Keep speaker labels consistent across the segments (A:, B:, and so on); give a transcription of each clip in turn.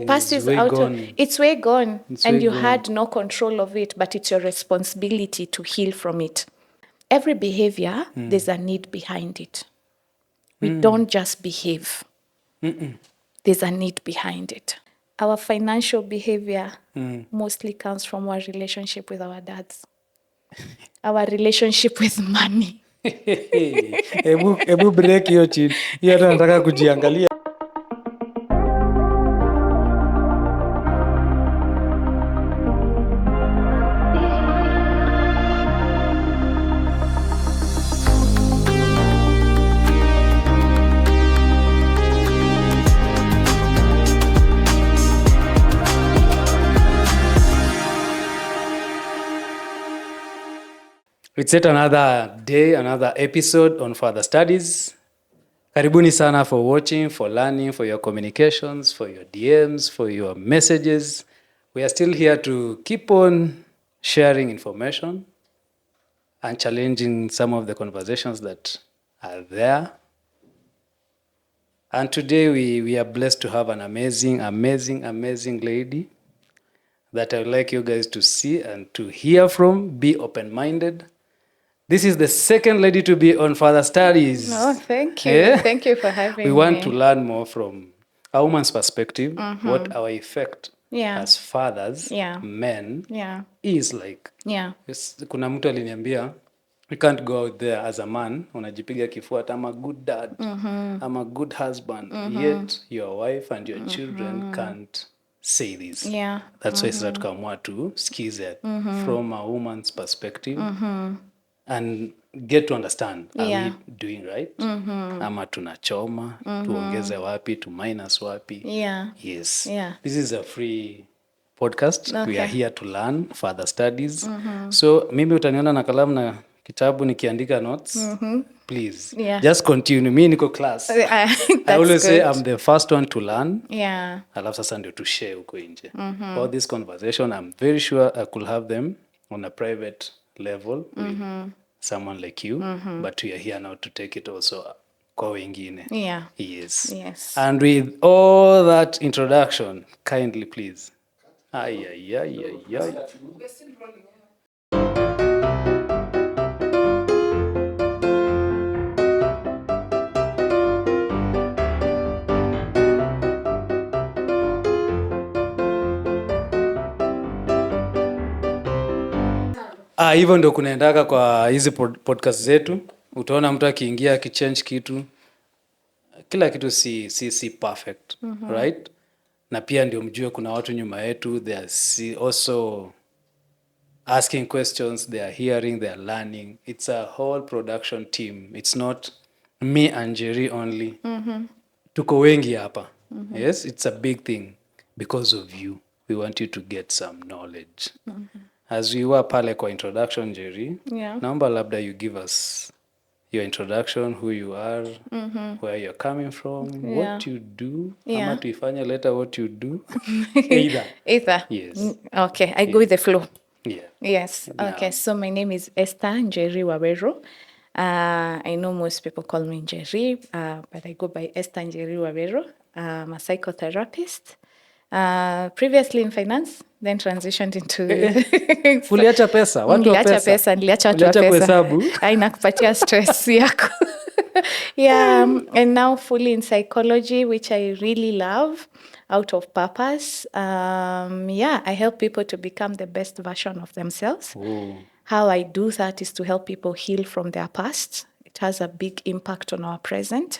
A: past is
B: way
A: out
B: gone.
A: of, it's way gone.
B: It's
A: and
B: way
A: you
B: gone.
A: had no control of it, but it's your responsibility to heal from it. Every behavior, there's a need behind it. We don't just behave. There's a need behind it. Our financial behavior mostly comes from our relationship with our dads. Our relationship with money.
B: Ebu break hiyo chini. Hiyo hata nataka kujiangalia. It's yet another day, another episode on Further Studies. Karibuni sana for watching, for learning, for your communications, for your DMs, for your messages. We are still here to keep on sharing information and challenging some of the conversations that are there. And today we are blessed to have an amazing lady that I would like you guys to see and to hear from. Be open-minded. This is the second lady to be on Further Studies.
A: No, thank you.
B: Yeah?
A: Thank you for having me.
B: We want to learn more from a woman's perspective, what our effect as fathers, men, is like. Yes, kuna mtu aliniambia, you can't go out there as a man, unajipiga kifua, I'm a good dad, I'm a good husband, yet your wife and your children can't say this. That's why sasa tukaamua tusikize from a woman's perspective. And get to understand, are we doing right? Ama tunachoma, tuongeze wapi, to minus wapi. Yes. This is a free podcast. Okay. We are here to learn Further Studies. So, mimi utaniona na kalamu na kitabu nikiandika notes. Please, just continue. Mimi niko class. I always say I'm the first one to learn. Alafu sasa ndio to share huko nje. All this conversation, I'm very sure I could have them on a private level with someone like you, but we are here now to take it also kwa wengine. Yes. And with all that introduction, kindly please. Hivyo ndio kunaendaka kwa hizi podcast zetu. Utaona mtu akiingia akichange kitu. Kila kitu si perfect, right? Na pia ndio mjue kuna watu nyuma yetu, they are also asking questions, they are hearing, they are learning. It's a whole production team. It's not me and Njeri only. Tuko wengi hapa. Yes, it's a big thing because of you. We want you to get some knowledge. As we were pale kwa introduction, Njeri, naomba labda you give us your introduction, who you are, where you're coming from, what you do, ama tuifanye later what you do. Either. Yes.
A: Okay, I go with the flow.
B: Yes.
A: Okay, so my name is Esther Njeri Wawero. I know most people call me Njeri, but I go by Esther Njeri Wawero. I'm a psychotherapist. Previously in finance, then transitioned into
B: Uliacha pesa, watu wa pesa.
A: Niliacha watu wa pesa.
B: Kuhesabu.
A: Inakupatia stress yako. And now fully in psychology, which I really love, out of purpose. I help people to become the best version of themselves.
B: Ooh.
A: How I do that is to help people heal from their past. It has a big impact on our present.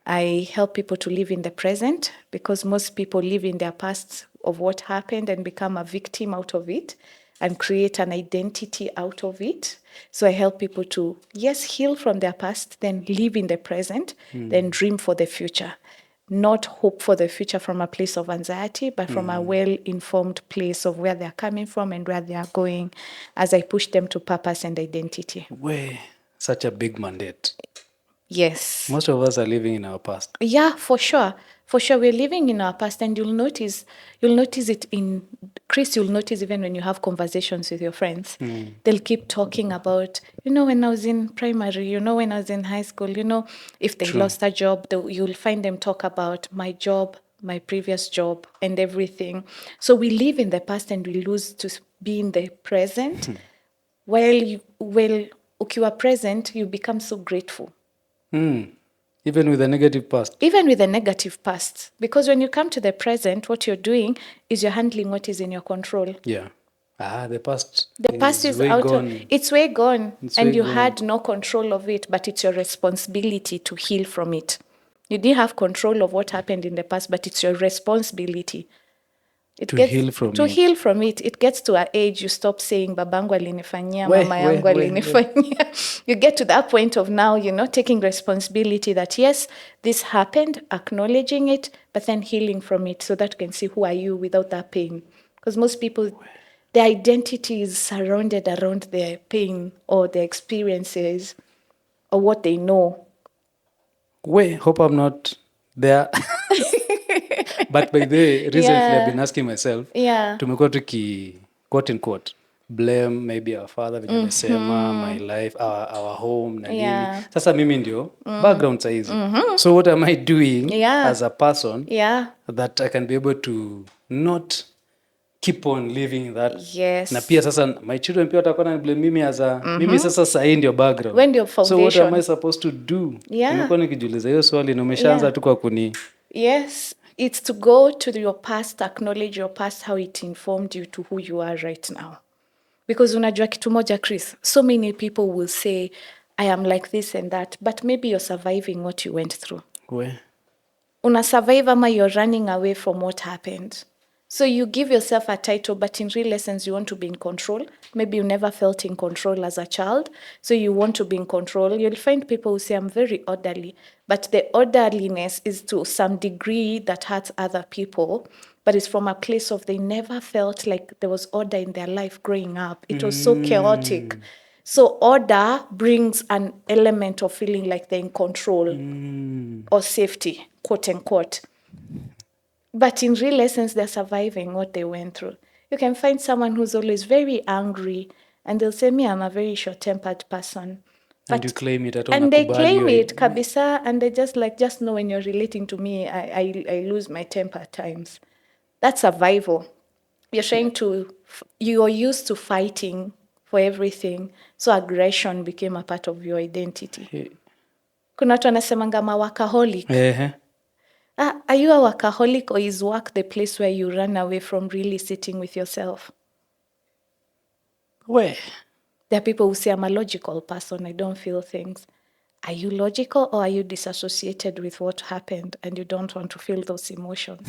A: I help people to live in the present because most people live in their past of what happened and become a victim out of it and create an identity out of it. So I help people to, heal from their past, then live in the present, then dream for the future. Not hope for the future from a place of anxiety, but from a well-informed place of where they're coming from and where they are going as I push them to purpose and identity.
B: Such a big mandate.
A: Yes.
B: Most of us are living in our past.
A: Yeah, for sure. For sure, we're living in our past, and you'll notice it in Chris. You'll notice even when you have conversations with your friends, they'll keep talking about, when I was in primary, when I was in high school, if they lost a job, you'll find them talk about my job, my previous job and everything. So we live in the past and we lose to be in the present. While ukiwa present, you become so grateful.
B: Even with a negative past?
A: Even with a negative past. Because when you come to the present, what you're doing is you're handling what is in your control.
B: Yeah. The past
A: is
B: way
A: out
B: gone.
A: It's way gone.
B: It's
A: and
B: way
A: you
B: gone.
A: had no control of it, but it's your responsibility to heal from it. You didn't have control of what happened in the past, but it's your responsibility.
B: Heal from
A: it. It gets to an age you stop saying babangu alinifanyia, mama yangu alinifanyia. You get to that point of now, taking responsibility that yes, this happened, acknowledging it, but then healing from it so that you can see who are you without that pain. Because most people, their identity is surrounded around their pain or their experiences or what they know.
B: Hope I'm not there. But by the way, recently I've been asking myself, tumekuwa tuki quote unquote blame maybe our father venye amesema, my life, our home na nini. Sasa mimi ndio background saizi. So what am I doing as a person that I can be able to not keep on living that?
A: Yes.
B: Na pia sasa my children pia watakuwa na blame mimi as a mimi sasa sahi ndio background.
A: When your foundation.
B: So what am I supposed to do? Nimekuwa nikijiuliza hiyo swali na umeshaanza tu kwa kuni.
A: Yes, it's to go to your past, acknowledge your past, how it informed you to who you are right now. Because unajua kitu moja, Chris, so many people will say, I am like this and that, but maybe you're surviving what you went through. Una survive ama you're running away from what happened. So you give yourself a title, but in real essence, you want to be in control. Maybe you never felt in control as a child, so you want to be in control. You'll find people who say, I'm very orderly, but the orderliness is to some degree that hurts other people, but it's from a place of they never felt like there was order in their life growing up. It was so chaotic. So order brings an element of feeling like they're in control or safety, quote unquote. But in real essence, they're surviving what they went through. You can find someone who's always very angry, and they'll say, me, I'm a very short-tempered person.
B: And you claim it at all.
A: And they claim it, kabisa, and they just know when you're relating to me, I lose my temper at times. That's survival. You're used to fighting for everything, so aggression became a part of your identity. Kuna watu wanasemanga workaholic. Are you a workaholic, or is work the place where you run away from really sitting with yourself?
B: There
A: are people who say, I'm a logical person, I don't feel things. Are you logical, or are you disassociated with what happened and you don't want to feel those emotions?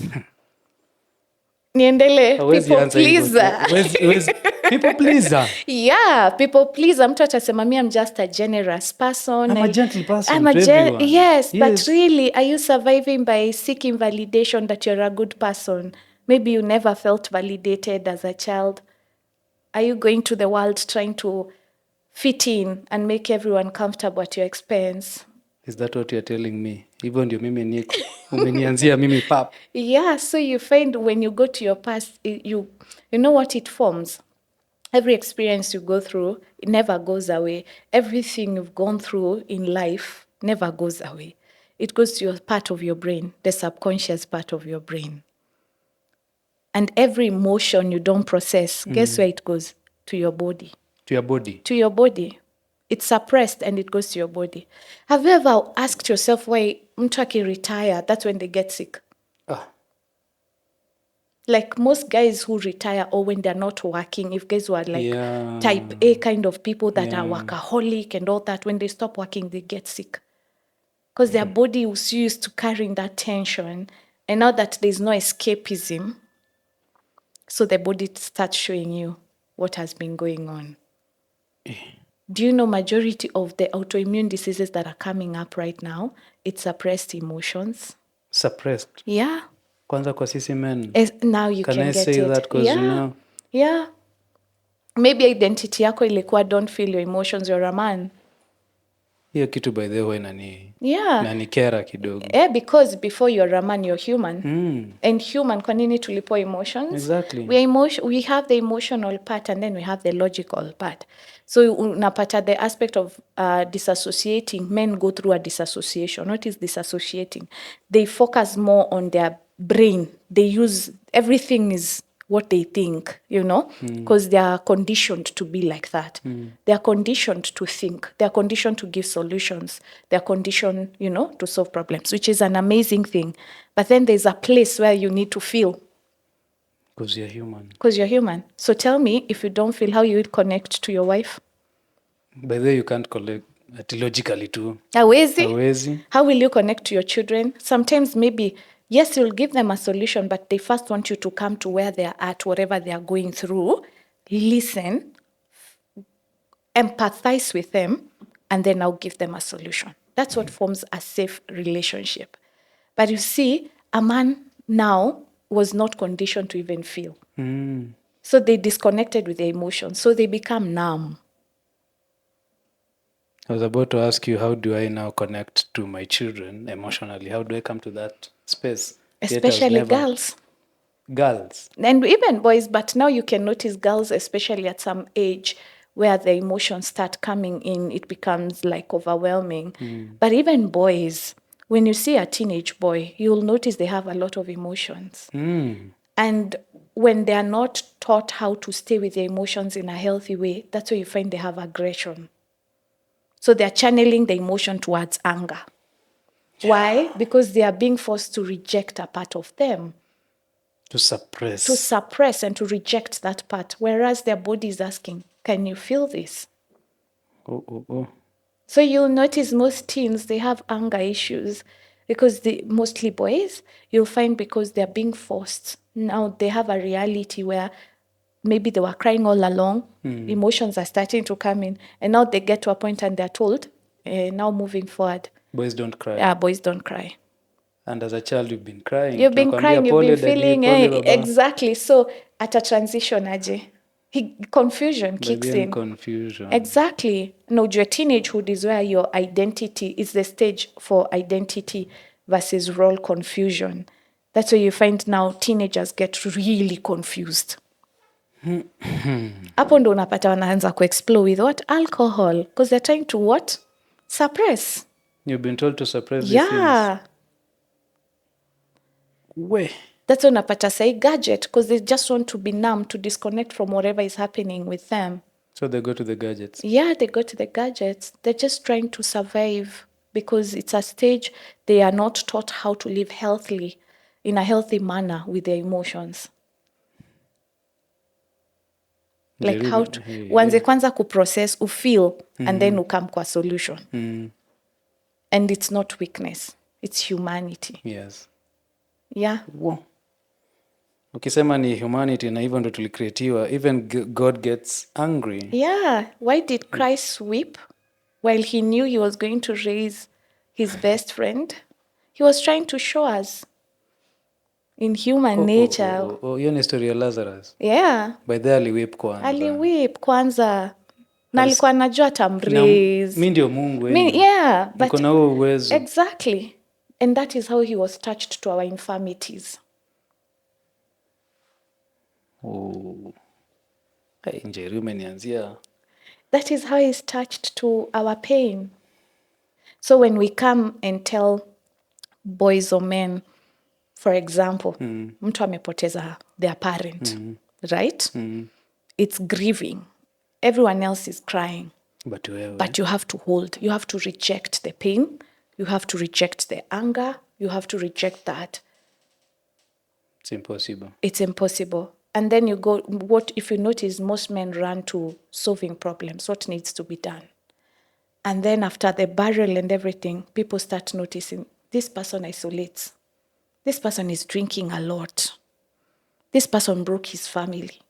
A: Niendele, people pleaser.
B: People pleaser.
A: Yeah, people pleaser. Mtu atasema I'm just a generous person.
B: I'm a gentle person.
A: I'm yes, but really, are you surviving by seeking validation that you're a good person? Maybe you never felt validated as a child. Are you going to the world trying to fit in and make everyone comfortable at your expense?
B: Is that what you're telling me? Even ndio mimi niko. Umenianzia mimi pap.
A: Yeah, so you find when you go to your past, you know what it forms. Every experience you go through, it never goes away. Everything you've gone through in life never goes away. It goes to your part of your brain, the subconscious part of your brain. And every emotion you don't process, guess where it goes? To your body.
B: To your body?
A: To your body. It's suppressed and it goes to your body. Have you ever asked yourself why mtu akiretire, that's when they get sick? Like most guys who retire, or when they're not working, if guys were like type A kind of people that are workaholic and all that, when they stop working, they get sick. Because their body was used to carrying that tension. And now that there's no escapism, so the body starts showing you what has been going on. Do you know majority of the autoimmune diseases that are coming up right now, it's suppressed emotions?
B: Suppressed?
A: Yeah.
B: Kwanza kwa sisi men.
A: Now you can get it.
B: Can I say that because you know?
A: Yeah. Maybe identity yako ilikuwa don't feel your emotions, you're a man.
B: Hiyo kitu by the way inanikera kidogo.
A: Because before you're a man, you're human. And human, kwa nini tulipo emotions?
B: Exactly.
A: We have the emotional part and then we have the logical part. So unapata the aspect of disassociating, men go through a disassociation. What is disassociating? They focus more on their brain. They use, everything is what they think, because they are conditioned to be like that. They are conditioned to think. They are conditioned to give solutions. They are conditioned, to solve problems, which is an amazing thing. But then there's a place where you need to feel.
B: Because you're human.
A: Because you're human. So tell me, if you don't feel, how you would connect to your wife?
B: By the way, you can't connect logically too.
A: Hawezi. How will you connect to your children? Sometimes maybe, yes, you'll give them a solution, but they first want you to come to where they are at, whatever they are going through, listen, empathize with them, and then I'll give them a solution. That's what forms a safe relationship. But you see, a man now was not conditioned to even feel. So they disconnected with their emotions. So they become numb.
B: I was about to ask you, how do I now connect to my children emotionally? How do I come to that space?
A: Especially girls.
B: Girls.
A: And even boys, but now you can notice girls, especially at some age where the emotions start coming in, it becomes like overwhelming. But even boys, when you see a teenage boy, you'll notice they have a lot of emotions. And when they are not taught how to stay with their emotions in a healthy way, that's where you find they have aggression. So they're channeling the emotion towards anger. Why? Because they are being forced to reject a part of them.
B: To suppress.
A: To suppress and to reject that part. Whereas their body is asking, can you feel this?
B: Oh.
A: So you'll notice most teens, they have anger issues because mostly boys, you'll find because they're being forced. Now they have a reality where maybe they were crying all along, emotions are starting to come in, and now they get to a point and they're told, now moving forward.
B: Boys don't cry.
A: Yeah, boys don't cry.
B: And as a child, you've been crying.
A: You've been crying, you've been feeling, exactly. So at a transition, confusion kicks in.
B: Confusion.
A: Exactly. No, your teenagehood is where your identity is the stage for identity versus role confusion. That's where you find now teenagers get really confused. Hapo ndo unapata wanaanza kuexplore with what? Alcohol. Because they're trying to what? Suppress.
B: You've been told to suppress these things.
A: Yeah. That's when unapata say gadget, because they just want to be numb, to disconnect from whatever is happening with them.
B: So they go to the gadgets.
A: Yeah, they go to the gadgets. They're just trying to survive because it's a stage they are not taught how to live healthily, in a healthy manner with their emotions. Like how to, wanze kwanza kuprocess, ufeel, and then ukam kwa solution. And it's not weakness, it's humanity.
B: Yes.
A: Yeah.
B: Wow. Ukisema ni humanity na hivyo ndo tulicreatiwa, even God gets angry.
A: Yeah. Why did Christ weep while he knew he was going to raise his best friend? He was trying to show us in human nature.
B: Hiyo ni story ya Lazarus.
A: Yeah.
B: By the aliweep kwanza.
A: Aliweep kwanza. Na alikuwa anajua atamraise.
B: Mimi ndio Mungu.
A: Yeah. But
B: niko na huo uwezo.
A: Exactly. And that is how he was touched to our infirmities.
B: Njeri umenianzia.
A: That is how he's touched to our pain. So when we come and tell boys or men, for example, mtu amepoteza their parent, right? It's grieving. Everyone else is crying. But you have to hold. You have to reject the pain. You have to reject the anger. You have to reject that.
B: It's impossible.
A: It's impossible. And then you go, what if you notice most men run to solving problems, what needs to be done? And then after the burial and everything, people start noticing, this person isolates. This person is drinking a lot. This person broke his family.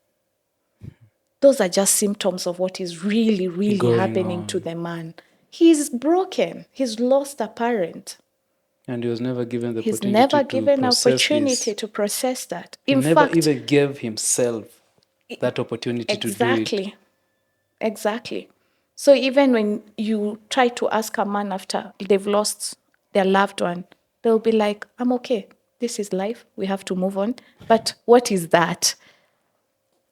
A: Those are just symptoms of what is really, really happening to the man. He's broken. He's lost a parent.
B: And he was never given the
A: opportunity to process that.
B: He never even gave himself that opportunity to do it.
A: Exactly. So even when you try to ask a man after they've lost their loved one, they'll be like, I'm okay. This is life. We have to move on. But what is that?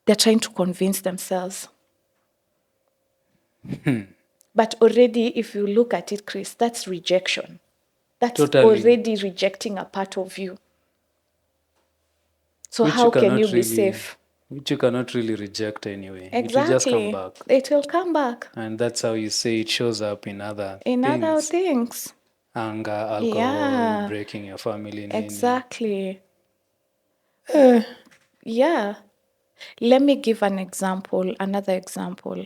A: They're trying to convince themselves. But already, if you look at it, Chris, that's rejection. That's already rejecting a part of you. So
B: which
A: how can you be safe?
B: Which you cannot really reject anyway.
A: Exactly.
B: It will just come back.
A: It will come back.
B: And that's how you say it shows up in other
A: other things.
B: Anger, alcohol, breaking your family.
A: Exactly. Yeah. Let me give another example,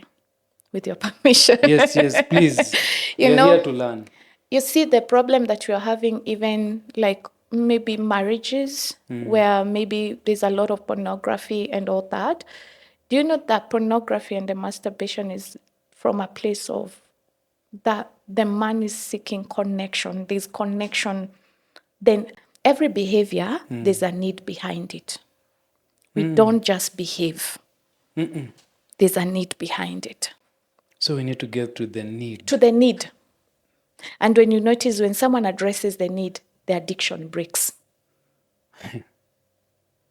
A: with your permission.
B: Yes, please. We're here to learn.
A: You see the problem that we're having, even like maybe marriages where maybe there's a lot of pornography and all that. Do you know that pornography and the masturbation is from a place of that the man is seeking connection. There's connection. Then every behavior, there's a need behind it. We don't just behave. There's a need behind it.
B: So we need to get to the need.
A: To the need. And when you notice, when someone addresses the need, the addiction breaks.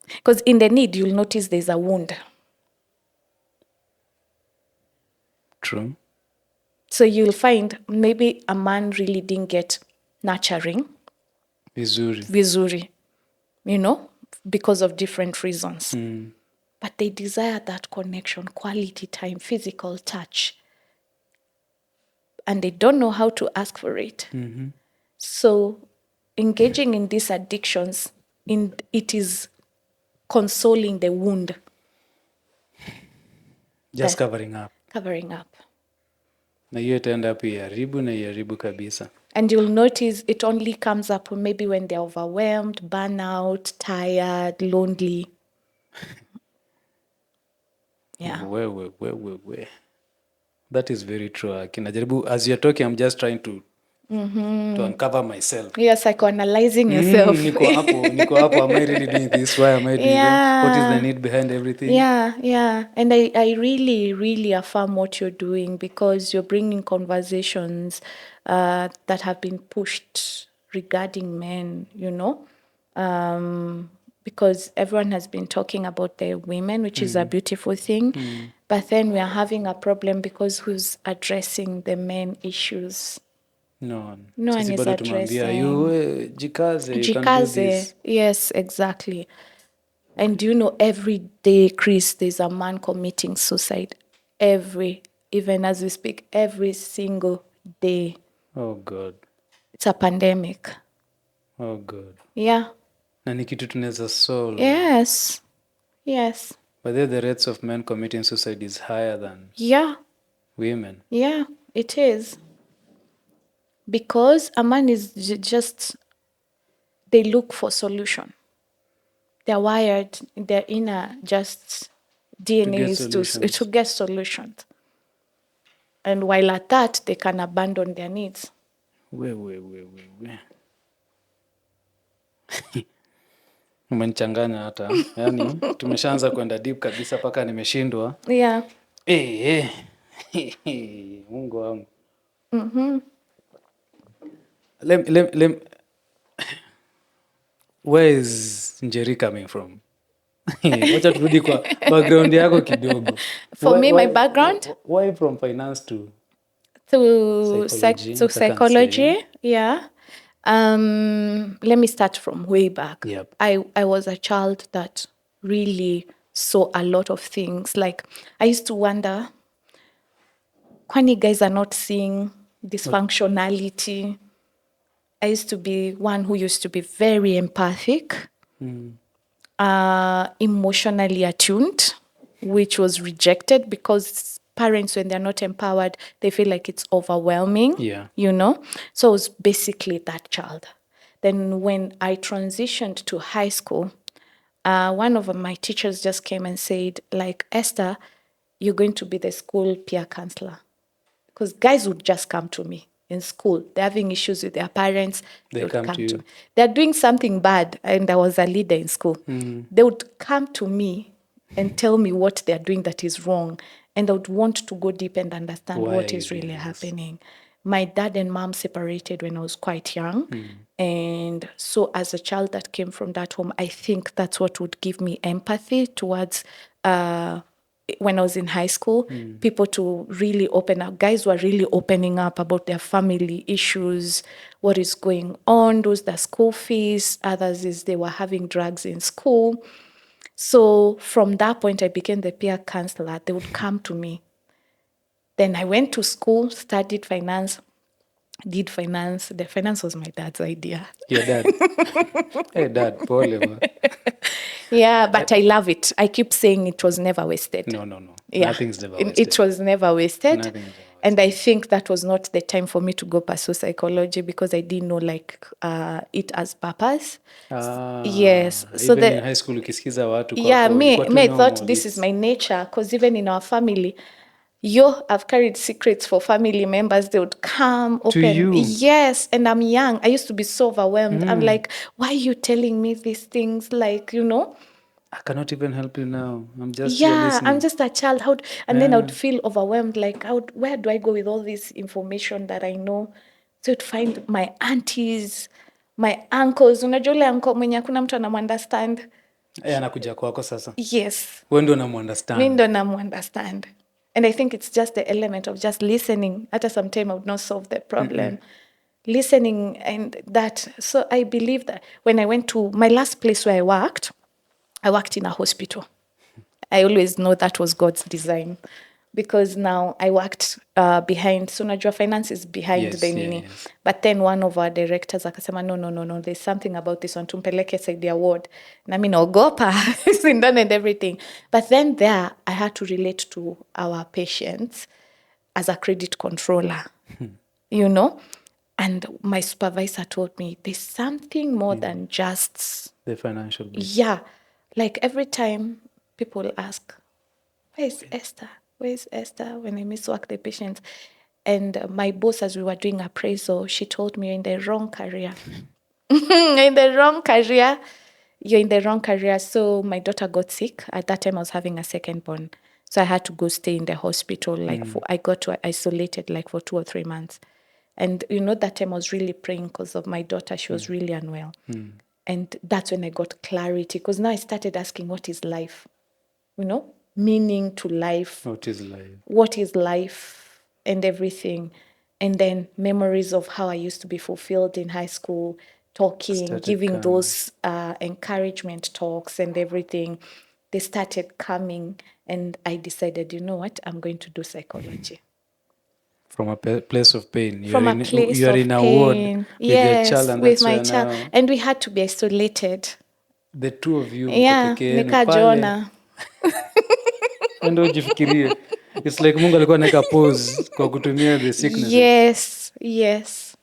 A: Because in the need, you'll notice there's a wound.
B: True.
A: So you'll find maybe a man really didn't get nurturing. Vizuri. Because of different reasons. But they desire that connection, quality time, physical touch. And they don't know how to ask for it. So engaging in these addictions, it is consoling the wound.
B: Just covering up.
A: Covering up.
B: Na hiyo itaenda hapo iharibu kabisa.
A: And you'll notice it only comes up maybe when they're overwhelmed, burnout, tired, lonely. Yeah.
B: We. That is very true. As you're talking, I'm just trying to uncover myself.
A: Yeah, psychoanalyzing yourself.
B: Niko hapo. Am I really doing this? Why am I doing that? What is the need behind everything?
A: Yeah. And I really, really affirm what you're doing, because you're bringing conversations that have been pushed regarding men, because everyone has been talking about the women, which is a beautiful thing. But then we are having a problem because who's addressing the men issues?
B: No
A: one is addressing.
B: You jikaze, you can do this.
A: Yes, exactly. And every day, Chris, there's a man committing suicide. Even as we speak, every single day.
B: Oh God.
A: It's a pandemic.
B: Oh God.
A: Yeah.
B: Na ni kitu tunaweza solve.
A: Yes.
B: But the rates of men committing suicide is higher than women.
A: Yeah, it is. Because a man is just, they look for solution. They're wired, their inner just DNA is to get solutions. And while at that, they can abandon their needs.
B: Umenichanganya hata. Yaani tumeshaanza kwenda deep kabisa paka nimeshindwa.
A: Yeah.
B: Mungu wangu. Let where is Njeri coming from? Wacha turudi kwa background yako kidogo.
A: For me, my background?
B: Why from finance to
A: psychology? Yeah. Let me start from way back.
B: Yep.
A: I was a child that really saw a lot of things. Like, I used to wonder, kwani guys are not seeing dysfunctionality? I used to be one who used to be very empathic, emotionally attuned, which was rejected because parents, when they're not empowered, they feel like it's overwhelming, So I was basically that child. Then when I transitioned to high school, one of my teachers just came and said, like, Esther, you're going to be the school peer counselor. Because guys would just come to me in school. They're having issues with their parents. They would come to me. They're doing something bad, and I was a leader in school. They would come to me and tell me what they're doing that is wrong. And I would want to go deep and understand what is really happening. My dad and mom separated when I was quite young. And so as a child that came from that home, I think that's what would give me empathy towards when I was in high school, people to really open up. Guys were really opening up about their family issues, what is going on, those the school fees. Others is they were having drugs in school. So from that point, I became the peer counselor. They would come to me. Then I went to school, studied finance, did finance. The finance was my dad's idea.
B: Your dad? Hey, dad, pole.
A: Yeah, but I love it. I keep saying it was never wasted.
B: No.
A: Yeah.
B: Nothing's never wasted.
A: It was never wasted.
B: Nothing is ever wasted.
A: And I think that was not the time for me to go pursue psychology because I didn't know it as purpose. Yes.
B: So even in high school, ukisikiza watu
A: yeah, me I thought
B: normal,
A: this is my nature because even in our family, I've carried secrets for family members. They would come open.
B: To you?
A: Yes, and I'm young. I used to be so overwhelmed. I'm like, why are you telling me these things? Like,
B: I cannot even help you now. I'm just here listening.
A: I'm just a child. Then I would feel overwhelmed. Like, where do I go with all this information that I know? So I'd find my aunties, my uncles. Unajua ule uncle mwenye hakuna mtu anamuunderstand.
B: Anakuja kwako sasa.
A: Yes.
B: Wewe ndo unamuunderstand.
A: Mimi ndo namuunderstand. And I think it's just the element of just listening. At some time, I would not solve the problem. Listening and that. So I believe that when I went to my last place where I worked in a hospital. I always know that was God's design because now I worked behind. So Najwa Finance is behind the nini. Yes. But then one of our directors akasema, no, there's something about this one. Tumpeleke side award. Na mimi naogopa. Sindano and everything. But then there, I had to relate to our patients as a credit controller. And my supervisor told me, there's something more than just
B: the financial bit.
A: Yeah. Like every time people ask, where's Esther? Where's Esther? When I miswork the patient. And my boss, as we were doing appraisal, she told me, you're in the wrong career. You're in the wrong career. So my daughter got sick. At that time, I was having a second born. So I had to go stay in the hospital. I got isolated for 2 or 3 months. And that time I was really praying because of my daughter. She was really unwell. And that's when I got clarity. Because now I started asking, what is life? Meaning to life.
B: What is life?
A: What is life and everything. And then memories of how I used to be fulfilled in high school, talking, giving those encouragement talks and everything. They started coming. And I decided, you know what? I'm going to do psychology.
B: From a place of pain.
A: You are in a ward with your child, and with my child. Now. And we had to be isolated.
B: The two of you.
A: Yeah, nikajiona.
B: Ndio ujifikirie. It's like Mungu alikuwa anaweka pause kwa kutumia the sickness.
A: Yes.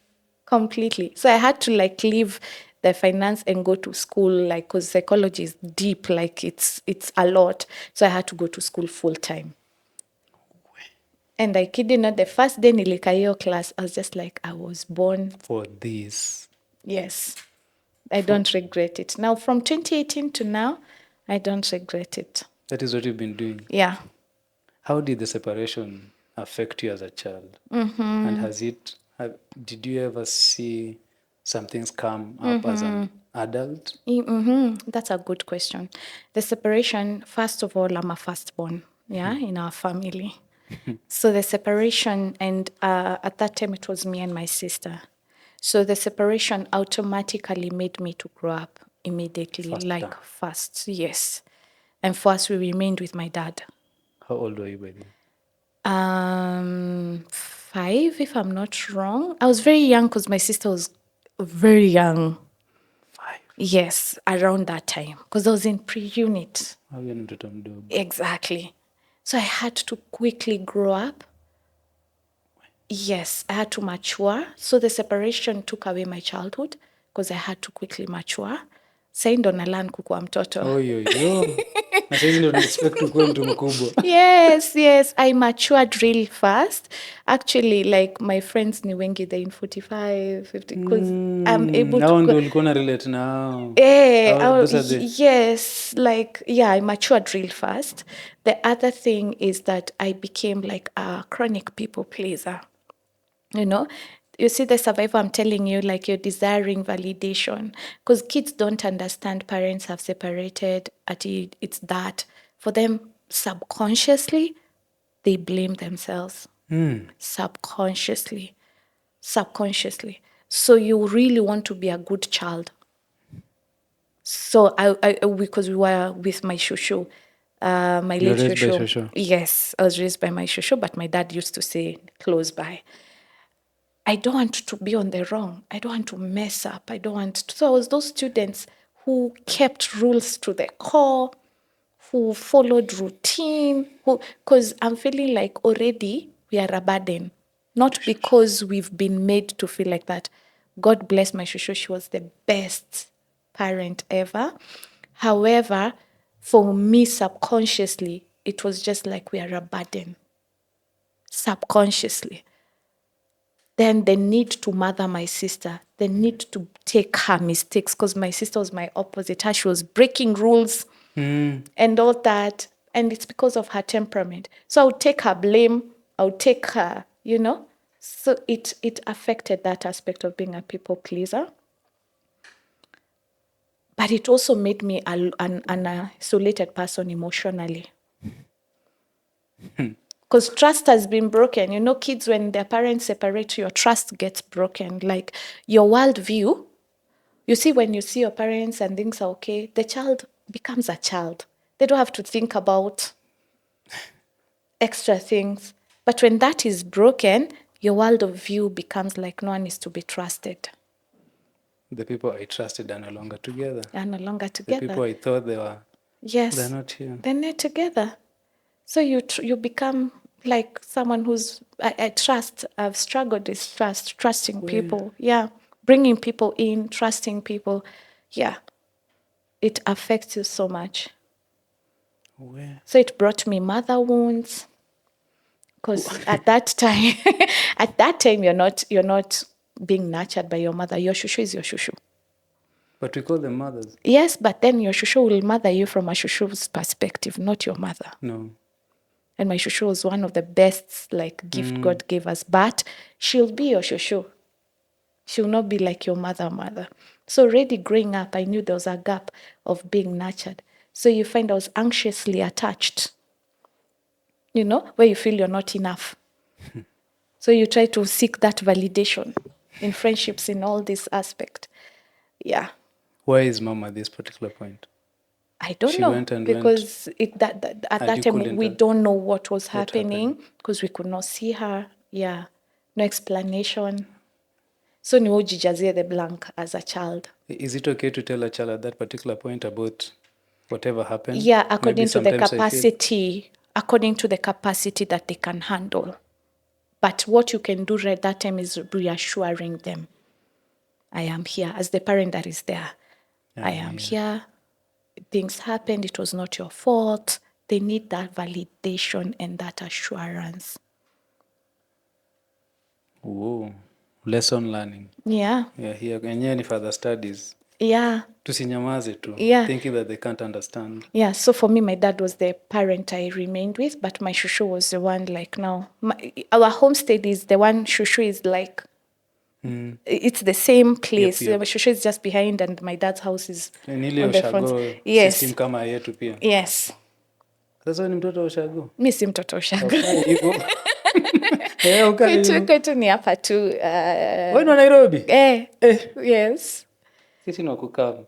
A: Completely. So I had to leave the finance and go to school because psychology is deep, it's a lot. So I had to go to school full time. And I kid you not, the first day nilika hiyo class, I was just like, I was born
B: for this.
A: Yes. I don't regret it. Now, from 2018 to now, I don't regret it.
B: That is what you've been doing?
A: Yeah.
B: How did the separation affect you as a child? And did you ever see some things come up as an adult?
A: That's a good question. The separation, first of all, I'm a firstborn, in our family. So the separation, and at that time it was me and my sister. So the separation automatically made me to grow up immediately, fast. Yes. And for us, we remained with my dad.
B: How old were you by then?
A: 5, if I'm not wrong. I was very young because my sister was very young.
B: 5?
A: Yes, around that time. Because I was in pre-unit. Exactly. So I had to quickly grow up. Yes, I had to mature. So the separation took away my childhood because I had to quickly mature. Sai ndo na learn kukuwa mtoto.
B: Na sasa ndo expect kukuwa mtu mkubwa.
A: Yes, I matured really fast. Actually, my friends ni wengi, they're in 45, 50, because I'm able to...
B: Now ndo ulikuwa na relate now.
A: Yes, I matured real fast. The other thing is that I became a chronic people pleaser. You see the survivor, I'm telling you, you're desiring validation. Because kids don't understand parents have separated. It's that. For them, subconsciously, they blame themselves. Subconsciously. So you really want to be a good child. So because we were with my shushu, my late shushu. Yes, I was raised by my shushu, but my dad used to say close by. I don't want to be on the wrong. I don't want to mess up. So I was those students who kept rules to the core, who followed routine, because I'm feeling like already we are a burden, not because we've been made to feel like that. God bless my shushu. She was the best parent ever. However, for me, subconsciously, it was just like we are a burden. Subconsciously. Then the need to mother my sister, the need to take her mistakes, because my sister was my opposite. She was breaking rules and all that. And it's because of her temperament. So I would take her blame. I would take her, So it affected that aspect of being a people pleaser. But it also made me an isolated person emotionally. Because trust has been broken. Kids, when their parents separate, your trust gets broken. Like your worldview, you see, when you see your parents and things are okay, the child becomes a child. They don't have to think about extra things. But when that is broken, your world of view becomes like no one is to be trusted.
B: The people I trusted are no longer together.
A: The
B: people I thought they were, they're not here.
A: They're not together. So you become like someone who's, I trust, I've struggled with trusting people. Yeah. Bringing people in, trusting people. Yeah. It affects you so much.
B: Where?
A: So it brought me mother wounds. Because at that time, you're not being nurtured by your mother. Your shushu is your shushu.
B: But we call them mothers.
A: Yes, but then your shushu will mother you from a shushu's perspective, not your mother.
B: No.
A: And my shushu was one of the best gift God gave us. But she'll be your shushu. She'll not be like your mother. So already growing up, I knew there was a gap of being nurtured. So you find I was anxiously attached. Where you feel you're not enough. So you try to seek that validation in friendships, in all this aspect. Yeah.
B: Why is mom at this particular point?
A: I don't know, because at that time we don't know what was happening, because we could not see her. Yeah. No explanation. So ni ujijazie the blank as a child.
B: Is it okay to tell a child at that particular point about whatever happened?
A: Yeah, according to the capacity that they can handle. But what you can do at that time is reassuring them. I am here as the parent that is there. I am here. Things happened. It was not your fault. They need that validation and that assurance.
B: Whoa. Lesson learning.
A: Yeah.
B: Yeah, here. Any further studies.
A: Yeah.
B: Tusinyamaze tu.
A: Yeah.
B: Thinking that they can't understand.
A: Yeah. So for me, my dad was the parent I remained with, but my shushu was the one now. Our homestead is the one shushu is like, it's the same place.
B: Yep.
A: My shushu is just behind and my dad's house is on the front.
B: Yes. System kama yetu pia.
A: Yes.
B: Sasa ni mtoto wa ushago?
A: Mi si mtoto wa ushago. Kwetu ni hapa tu.
B: Wewe ni wa Nairobi?
A: Yes.
B: Sisi ni wa kukavu.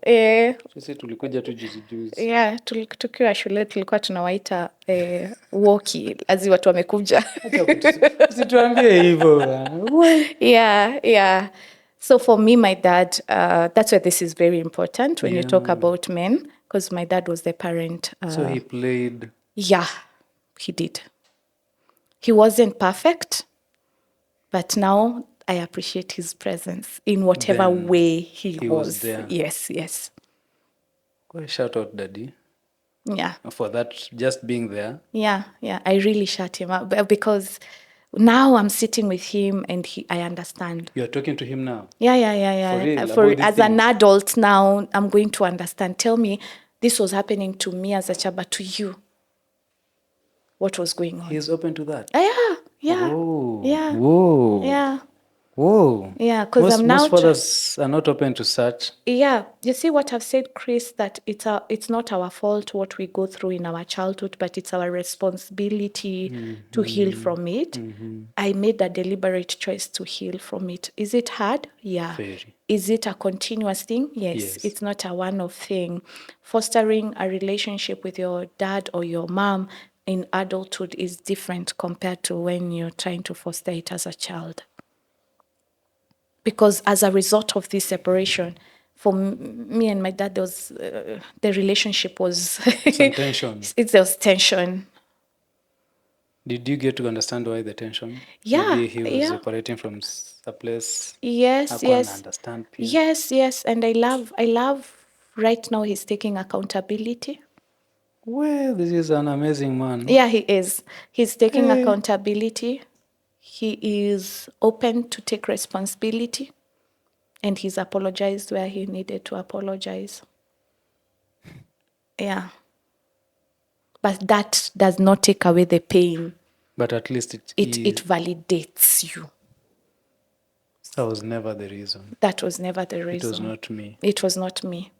B: Sisi tulikuja tu juzi.
A: Yeah, tukiwa shule tulikuwa tunawaita walkie, azi watu wamekuja.
B: Usituambie hivyo.
A: Yeah. So for me, my dad, that's why this is very important when you talk about men, because my dad was the parent.
B: So he played.
A: Yeah, he did. He wasn't perfect, but now I appreciate his presence in whatever way he was there. Yes.
B: Well, shout out, Daddy.
A: Yeah.
B: For that, just being there.
A: Yeah. I really shut him up because now I'm sitting with him and I understand.
B: You're talking to him now?
A: Yeah. For real, as an adult now, I'm going to understand. Tell me, this was happening to me as a child, but to you, what was going on?
B: He's open to that?
A: Yeah.
B: Whoa.
A: Yeah.
B: Whoa.
A: Yeah.
B: Whoa.
A: Yeah, because
B: most fathers are not open to such.
A: Yeah, you see what I've said, Chris, that it's not our fault what we go through in our childhood, but it's our responsibility to heal from it. I made a deliberate choice to heal from it. Is it hard? Yeah.
B: Very.
A: Is it a continuous thing? Yes. It's not a one-off thing. Fostering a relationship with your dad or your mom in adulthood is different compared to when you're trying to foster it as a child. Because as a result of this separation, for me and my dad, there was the relationship was
B: some tension.
A: There was tension.
B: Did you get to understand why the tension?
A: Yeah,
B: maybe he was operating from a place.
A: Yes.
B: Understand peace.
A: Yes, and I love. Right now, he's taking accountability.
B: Well, this is an amazing man.
A: Yeah, he is. He's taking accountability. He is open to take responsibility. And he's apologized where he needed to apologize. Yeah. But that does not take away the pain.
B: But at least it
A: validates you.
B: That was never the reason.
A: That was never the reason.
B: It was not me.
A: It was not me.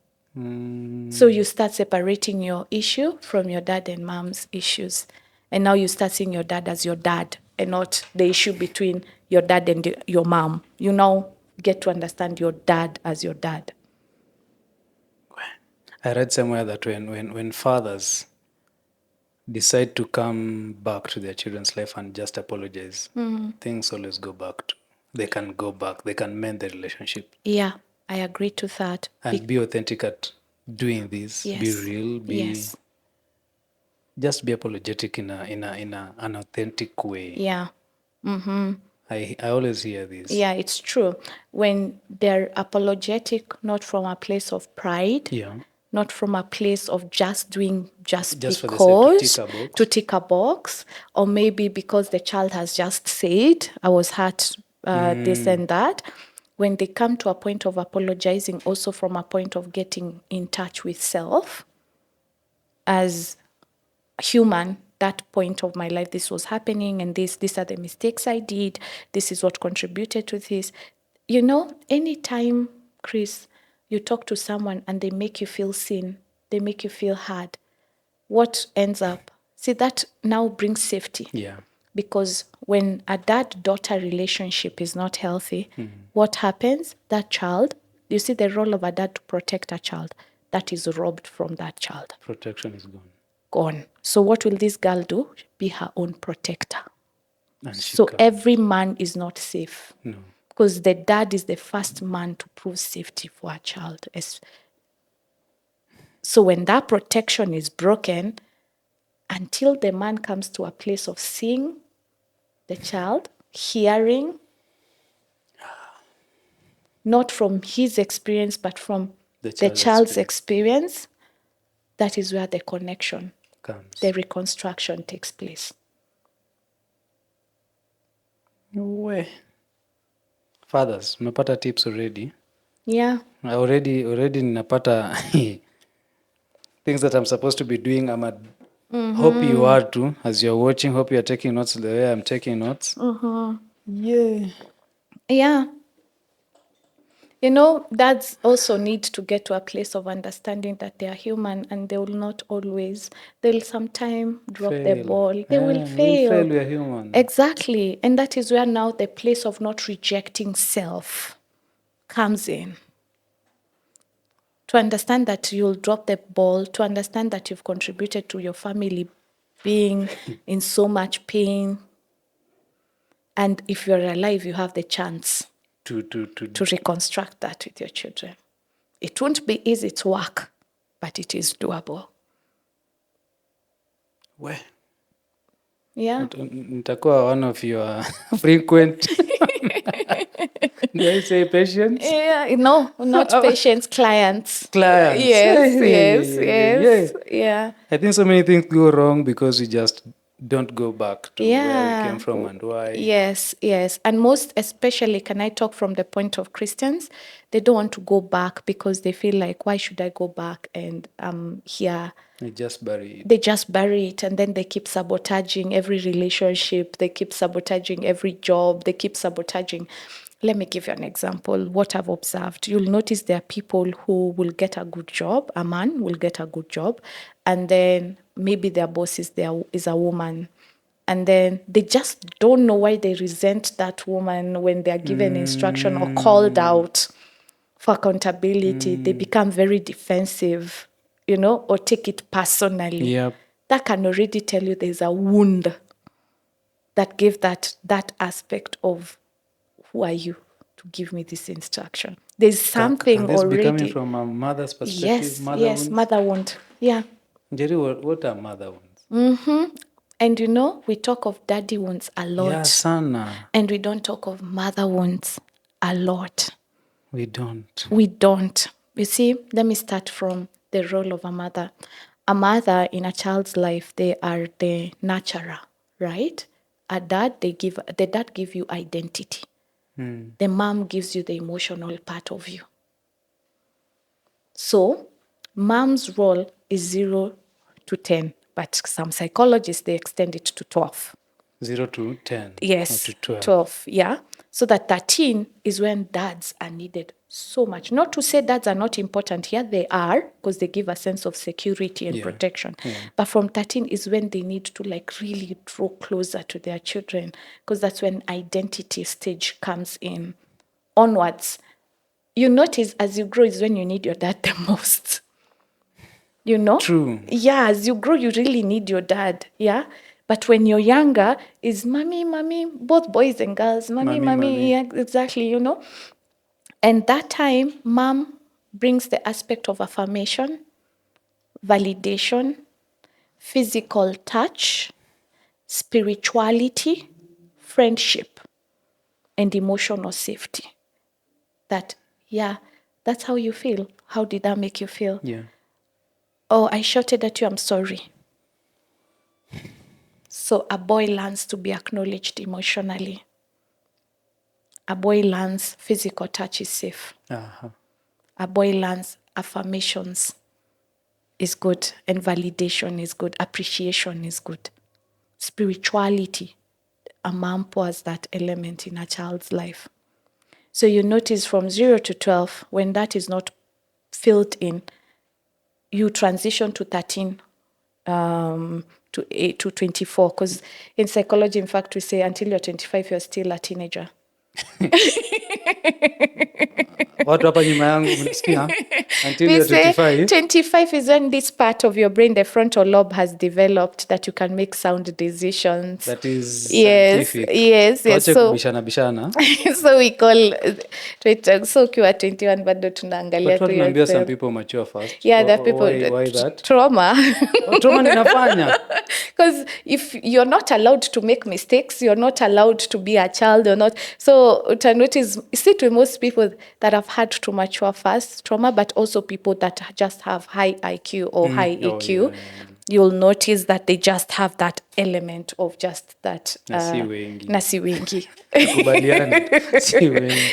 A: So you start separating your issue from your dad and mom's issues. And now you start seeing your dad as your dad and not the issue between your dad and your mom. You now get to understand your dad as your dad.
B: I read somewhere that when fathers decide to come back to their children's life and just apologize, things always go back to, they can go back, they can mend the relationship.
A: Yeah, I agree to that.
B: And be authentic at doing this. Be real, just be apologetic in an authentic way.
A: Yeah.
B: I always hear this.
A: Yeah, it's true. When they're apologetic, not from a place of pride, not from a place of just doing just because to tick a box, or maybe because the child has just said, I was hurt, this and that. When they come to a point of apologizing, also from a point of getting in touch with self as human, that point of my life, this was happening, and these are the mistakes I did, this is what contributed to this. You know, anytime, Chris, you talk to someone and they make you feel seen, they make you feel hard, what ends up? See, that now brings safety.
B: Yeah.
A: Because when a dad-daughter relationship is not healthy, what happens? That child, you see the role of a dad to protect a child, that is robbed from that child.
B: Protection is gone.
A: So what will this girl do? Be her own protector. So every man is not safe.
B: No.
A: Because the dad is the first man to prove safety for a child. So when that protection is broken, until the man comes to a place of seeing the child, hearing, not from his experience, but from the child's experience, that is where the connection comes. The reconstruction takes place.
B: No. Fathers, umepata tips already?
A: Yeah.
B: Already ninapata things that I'm supposed to be doing. Hope you are too. As you're watching, hope you're taking notes the way I'm taking notes.
A: Yeah. You know, dads also need to get to a place of understanding that they are human and they will not always, they'll sometime drop the ball. They will fail.
B: We are human.
A: Exactly. And that is where now the place of not rejecting self comes in. To understand that you'll drop the ball, to understand that you've contributed to your family being in so much pain. And if you're alive, you have the chance to reconstruct that with your children. It won't be easy to work, but it is doable.
B: Well,
A: yeah.
B: Nitakuwa one of your frequent. Do I say patients?
A: Yeah, no, not patients, clients.
B: Clients.
A: Yes. Yeah.
B: I think so many things go wrong because we just don't go back to where we came from and why.
A: Yes. And most especially, can I talk from the point of Christians? They don't want to go back because they feel like, why should I go back and here?
B: They just bury
A: it. And then they keep sabotaging every relationship. They keep sabotaging every job. They keep sabotaging let me give you an example. What I've observed, you'll notice there are people who will get a good job. A man will get a good job, and then maybe their boss is a woman, and then they just don't know why they resent that woman when they are given instruction or called out for accountability. They become very defensive, or take it personally.
B: Yep.
A: That can already tell you there's a wound that gave that aspect of, who are you to give me this instruction? There's something
B: can this
A: already.
B: Be coming from a mother's perspective?
A: Yes, mother wound. Yeah.
B: Njeri, what are mother wounds?
A: And we talk of daddy wounds a lot.
B: Yeah, sana.
A: And we don't talk of mother wounds a lot.
B: We don't.
A: You see, let me start from the role of a mother. A mother in a child's life, they are the nurturer, right? The dad give you identity. The mom gives you the emotional part of you. So, mom's role is 0 to 10, but some psychologists, they extend it to 12.
B: 0 to 10.
A: Yes,
B: or to
A: 12, yeah. So that 13 is when dads are needed so much. Not to say dads are not important here, they are, because they give a sense of security and protection. Yeah. But from 13 is when they need to really draw closer to their children, because that's when identity stage comes in. Onwards, you notice as you grow is when you need your dad the most.
B: True.
A: Yeah, as you grow, you really need your dad, yeah? But when you're younger, is mommy, both boys and girls, mommy. Yeah, exactly, And that time, mom brings the aspect of affirmation, validation, physical touch, spirituality, friendship, and emotional safety. That's how you feel. How did that make you feel?
B: Yeah.
A: Oh, I shouted at you, I'm sorry. So a boy learns to be acknowledged emotionally. A boy learns physical touch is safe.
B: Uh-huh.
A: A boy learns affirmations is good and validation is good. Appreciation is good. Spirituality, a mom pours that element in a child's life. So you notice from 0 to 12, when that is not filled in, you transition to 13 to 24. Because in psychology, in fact, we say until you're 25, you're still a teenager.
B: Watu hapa nyuma yangu mnasikia? Until
A: We
B: you're 25.
A: 25 is when this part of your brain, the frontal lobe, has developed that you can make sound decisions.
B: That is scientific.
A: Yes.
B: So bishana.
A: So we call so ukiwa 21 bado tunaangalia tu
B: yourself. Some people mature fast.
A: Yeah, there are people
B: why that?
A: Trauma.
B: Trauma ninafanya.
A: Because if you're not allowed to make mistakes, you're not allowed to be a child, you're not. So to notice, see, to most people that have had to mature fast, trauma, but also people that just have high IQ or high EQ, you'll notice that they just have that element of just that.
B: Nasi wengi.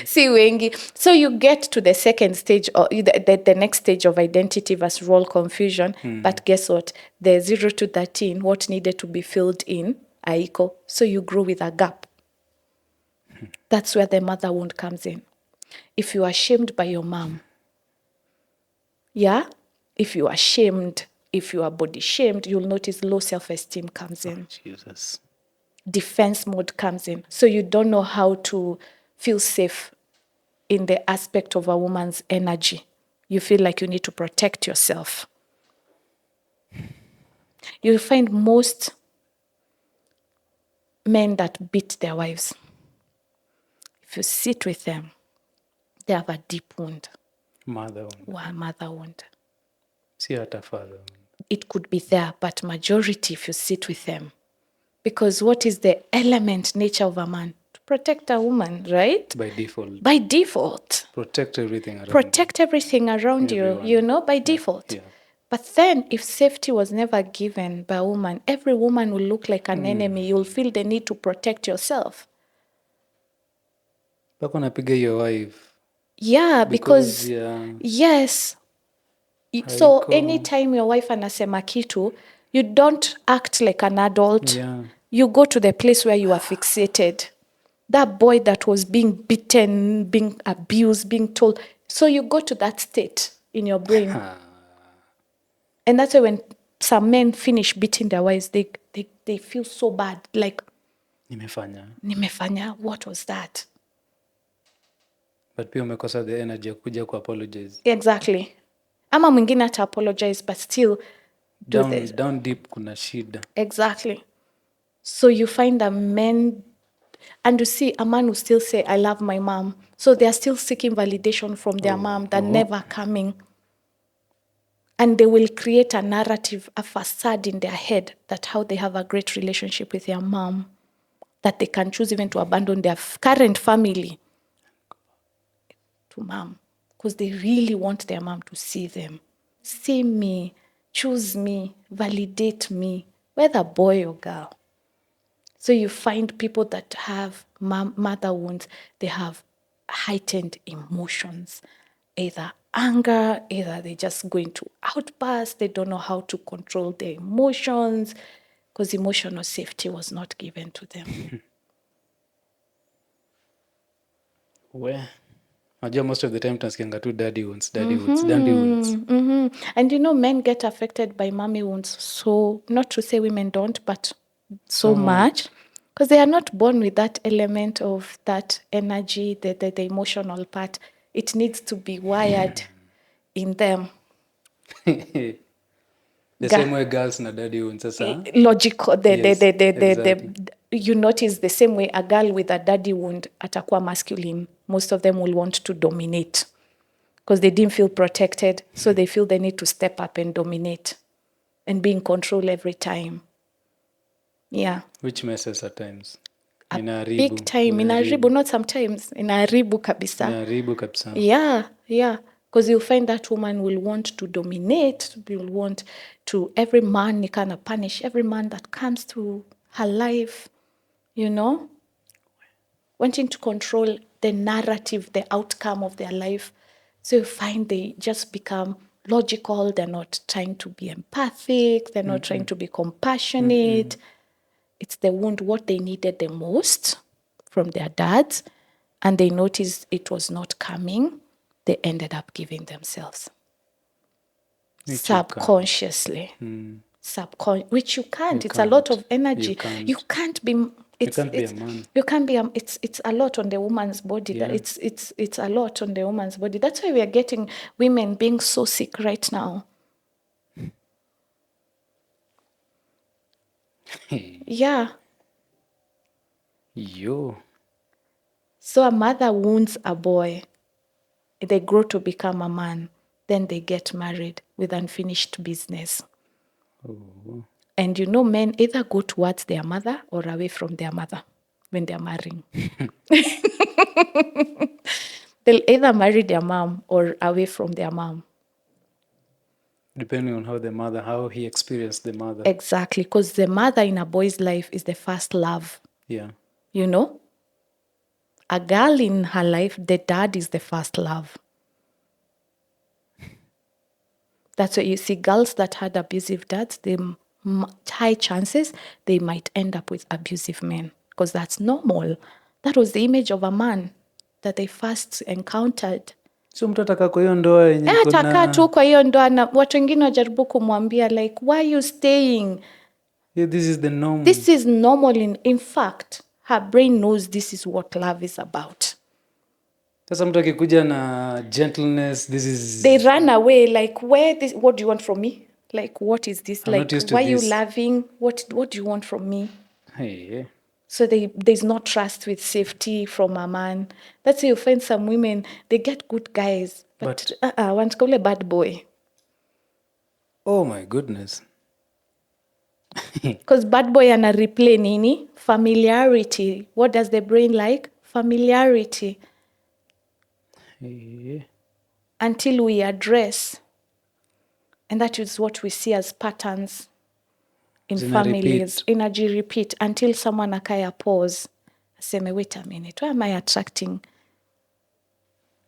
A: Si wengi. So you get to the second stage, or the next stage of identity versus role confusion. But guess what? The 0 to 13, what needed to be filled in, aiko. So you grow with a gap. That's where the mother wound comes in. If you are shamed by your mom, if you are shamed, if you are body shamed, you'll notice low self-esteem comes in.
B: Jesus.
A: Defense mode comes in. So you don't know how to feel safe in the aspect of a woman's energy. You feel like you need to protect yourself. You'll find most men that beat their wives, if you sit with them, they have a deep wound.
B: Mother
A: wound.
B: See hata father.
A: It could be there, but majority, if you sit with them, because what is the element nature of a man? To protect a woman, right?
B: By default.
A: Protect everything around you, by default.
B: Yeah.
A: But then if safety was never given by a woman, every woman will look like an enemy. You'll feel the need to protect yourself.
B: Bako napiga your wife.
A: Yeah, because yes. So anytime your wife anasema kitu, you don't act like an adult.
B: Yeah.
A: You go to the place where you are fixated. that boy that was being beaten, being abused, being told. So you go to that state in your brain. And that's why when some men finish beating their wives, they feel so bad. Like, nimefanya, what was that?
B: But pia umekosa the energy ya kuja ku-apologize.
A: Exactly. Ama mwingine ata apologize, but still do this.
B: Down deep kuna shida.
A: Exactly. So you find a men, and you see a man who still say, I love my mom. So they are still seeking validation from their mom. They're never coming. And they will create a narrative, a facade in their head that how they have a great relationship with their mom, that they can choose even to abandon their current family to mom, because they really want their mom to see them. See me, choose me, validate me, whether boy or girl. So you find people that have mother wounds, they have heightened emotions, either anger, either they just go into outbursts, they don't know how to control their emotions, because emotional safety was not given to them.
B: Well, most of the time tunasikianga tu daddy wounds.
A: And men get affected by mommy wounds. So not to say women don't, but so much. Because they are not born with that element of that energy, the emotional part. It needs to be wired in them.
B: The same way girls na daddy wounds.
A: Logical. You notice the same way a girl with a daddy wound atakuwa masculine. Most of them will want to dominate. Because they didn't feel protected, so they feel they need to step up and dominate and be in control every time. Yeah.
B: Which messes at times.
A: Big time. Inaharibu, not sometimes. Inaharibu kabisa.
B: Inaharibu kabisa.
A: Yeah. Because you'll find that woman will want to dominate, will want to, every man, you kind of punish every man that comes to her life, wanting to control the narrative, the outcome of their life. So you find they just become logical. They're not trying to be empathic. They're not trying to be compassionate. It's the wound, what they needed the most from their dads, and they noticed it was not coming. They ended up giving themselves subconsciously. Which you can't. It's a lot of energy. You can't be. You can't be a man. You can't be. It's a lot on the woman's body. Yeah. It's a lot on the woman's body. That's why we are getting women being so sick right now. Yeah. So a mother wounds a boy. They grow to become a man. Then they get married with unfinished business. Oh. And men either go towards their mother or away from their mother when they're marrying. They'll either marry their mom or away from their mom.
B: Depending on how he experienced the mother.
A: Exactly, because the mother in a boy's life is the first love.
B: Yeah.
A: A girl in her life, the dad is the first love. That's why you see girls that had abusive dads, they high chances they might end up with abusive men, because that's normal. That was the image of a man that they first encountered.
B: So mtu ataka kwa hiyo ndoa yenye kuna
A: ataka tu kwa hiyo ndoa, na watu wengine wajaribu kumwambia like, why are you staying?
B: Yeah, this is the norm.
A: This is normal. In fact, her brain knows this is what love is about.
B: Sasa mtu akikuja na gentleness, this is...
A: They run away like, what do you want from me? Like, what is this?
B: I'm
A: like, why are you loving? What do you want from me?
B: Hey.
A: So there's no trust with safety from a man. That's why you find some women, they get good guys, but want to call a bad boy.
B: Oh my goodness.
A: Because bad boy ana replay nini? Familiarity. What does the brain like? Familiarity.
B: Hey.
A: Until we address. And that is what we see as patterns in families. Energy repeat until someone akaya pause. Aseme, wait a minute, why am I attracting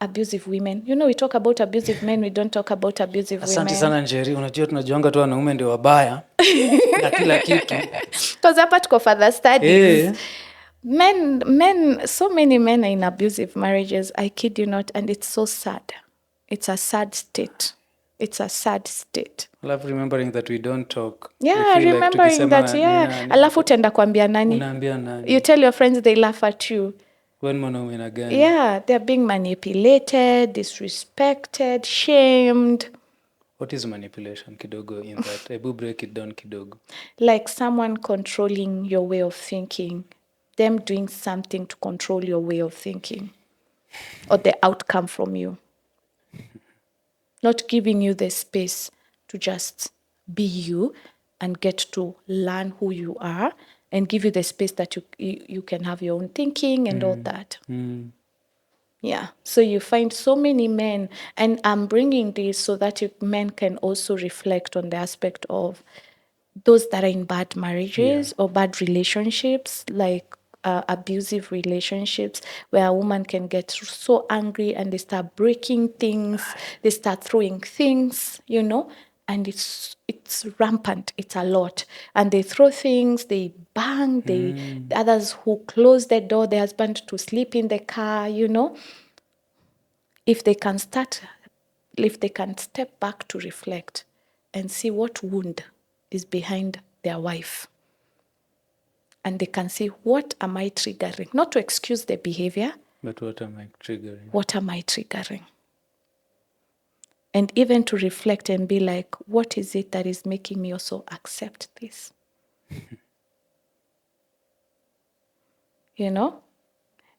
A: abusive women? We talk about abusive men, we don't talk about abusive women.
B: Asante sana Njeri, unajua tunajuanga tu wanaume ndio wabaya na kila kitu.
A: Because hapa tuko further studies. So many men are in abusive marriages. I kid you not, and it's so sad. It's a sad state. It's a sad state.
B: I love remembering that we don't talk.
A: Yeah, remembering that, yeah. Alafu utaenda kuambia nani?
B: Unaambia nani?
A: You tell your friends, they laugh at you.
B: When mwanaume na gani?
A: Yeah, they're being manipulated, disrespected, shamed.
B: What is manipulation kidogo in that? Ebu break it down kidogo.
A: Like someone controlling your way of thinking. Them doing something to control your way of thinking. Or the outcome from you. Not giving you the space to just be you and get to learn who you are and give you the space that you can have your own thinking and all that. Yeah. So you find so many men, and I'm bringing this so that men can also reflect on the aspect of those that are in bad marriages or bad relationships, like abusive relationships, where a woman can get so angry and they start breaking things, they start throwing things, and it's rampant. It's a lot. And they throw things, they bang, the others who close the door, the husband to sleep in the car, If they can step back to reflect and see what wound is behind their wife. And they can see, what am I triggering? Not to excuse the behavior.
B: But what am I triggering?
A: What am I triggering? And even to reflect and be like, what is it that is making me also accept this?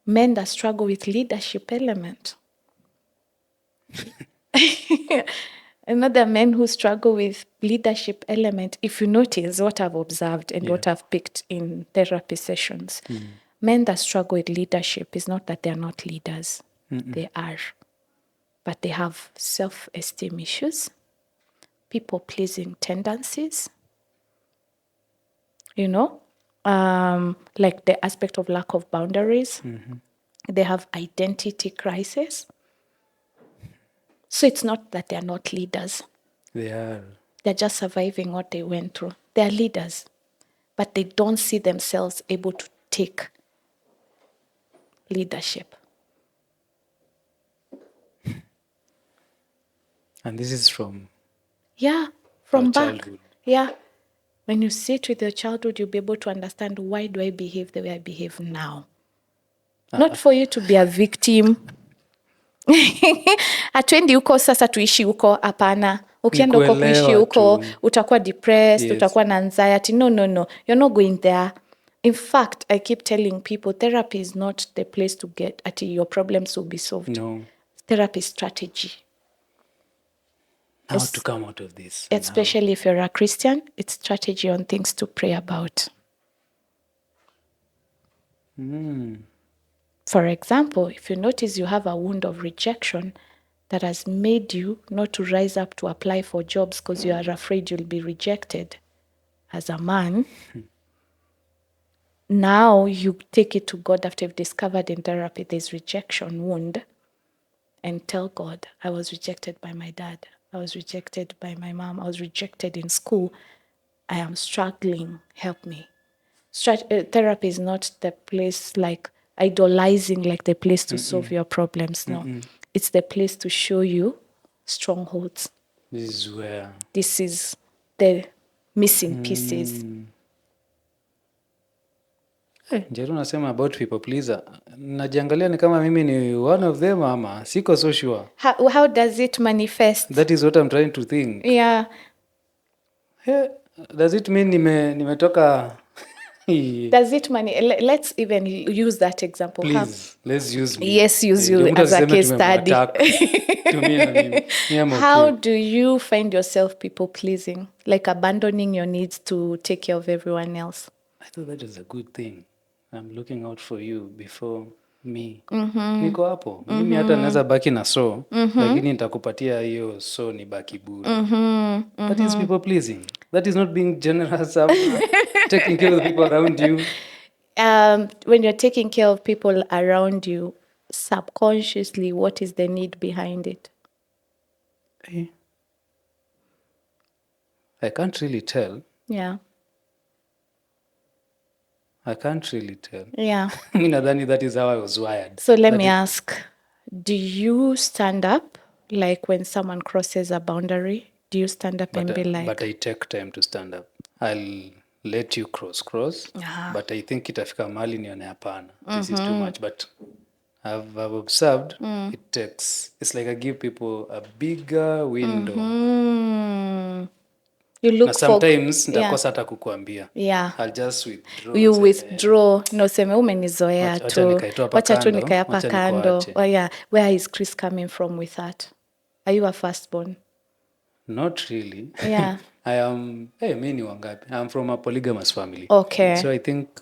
A: Men that struggle with leadership element. Another men who struggle with leadership element, if you notice what I've observed and what I've picked in therapy sessions, men that struggle with leadership is not that they're not leaders. They are. But they have self-esteem issues, people-pleasing tendencies, like the aspect of lack of boundaries. They have identity crisis. So it's not that they're not leaders.
B: They are.
A: They're just surviving what they went through. They're leaders, but they don't see themselves able to take leadership.
B: And this is from
A: from back.
B: Childhood.
A: Yeah. When you sit with your childhood, you'll be able to understand, why do I behave the way I behave now? Not for you to be a victim. Hatuendi huko sasa tuishi huko, hapana. Ukienda huko kuishi huko, utakuwa depressed, utakuwa na anxiety. No. You're not going there. In fact, I keep telling people, therapy is not the place to get until your problems will be solved.
B: No.
A: Therapy is strategy.
B: How to come out of this.
A: Especially if you're a Christian, it's strategy on things to pray about. For example, if you notice you have a wound of rejection that has made you not to rise up to apply for jobs because you are afraid you'll be rejected as a man, now you take it to God after you've discovered in therapy there's rejection wound, and tell God, I was rejected by my dad. I was rejected by my mom. I was rejected in school. I am struggling. Help me. Therapy is not the place like idolizing, like the place to solve your problems. No. It's the place to show you strongholds.
B: This
A: is the missing pieces.
B: Njeri unasema about people pleaser. Najiangalia ni kama mimi ni one of them ama siko so sure.
A: How does it manifest?
B: That is what I'm trying to think.
A: Yeah.
B: Does it mean nimetoka
A: Does it let's even use that example.
B: Please, let's use me.
A: Yes, use you as a case study. How do you find yourself people pleasing? Like abandoning your needs to take care of everyone else?
B: I thought that is a good thing. I'm looking out for you before me. Niko hapo. Mimi hata naweza baki na so, lakini nitakupatia hiyo so ni baki bure. That is people pleasing. That is not being generous. Taking care of the people around you.
A: When you're taking care of people around you, subconsciously, what is the need behind it?
B: I can't really tell.
A: Yeah.
B: I can't really tell.
A: Yeah.
B: Nadhani that is how I was wired.
A: So let me ask, do you stand up like when someone crosses a boundary? Do you stand up and be like...
B: But I take time to stand up. I'll let you cross, but I think itafika mahali nione hapana. This is too much, but I've observed it's like I give people a bigger window.
A: You look
B: na sometimes nitakosa hata kukuambia. I'll just withdraw.
A: You withdraw. No, seme umenizoea tu.
B: Wacha tu
A: nikae hapa kando. Oh, yeah. Where is Chris coming from with that? Are you a firstborn?
B: Not really.
A: Yeah.
B: I am, mimi ni wangapi? I'm from a polygamous family.
A: Okay.
B: So I think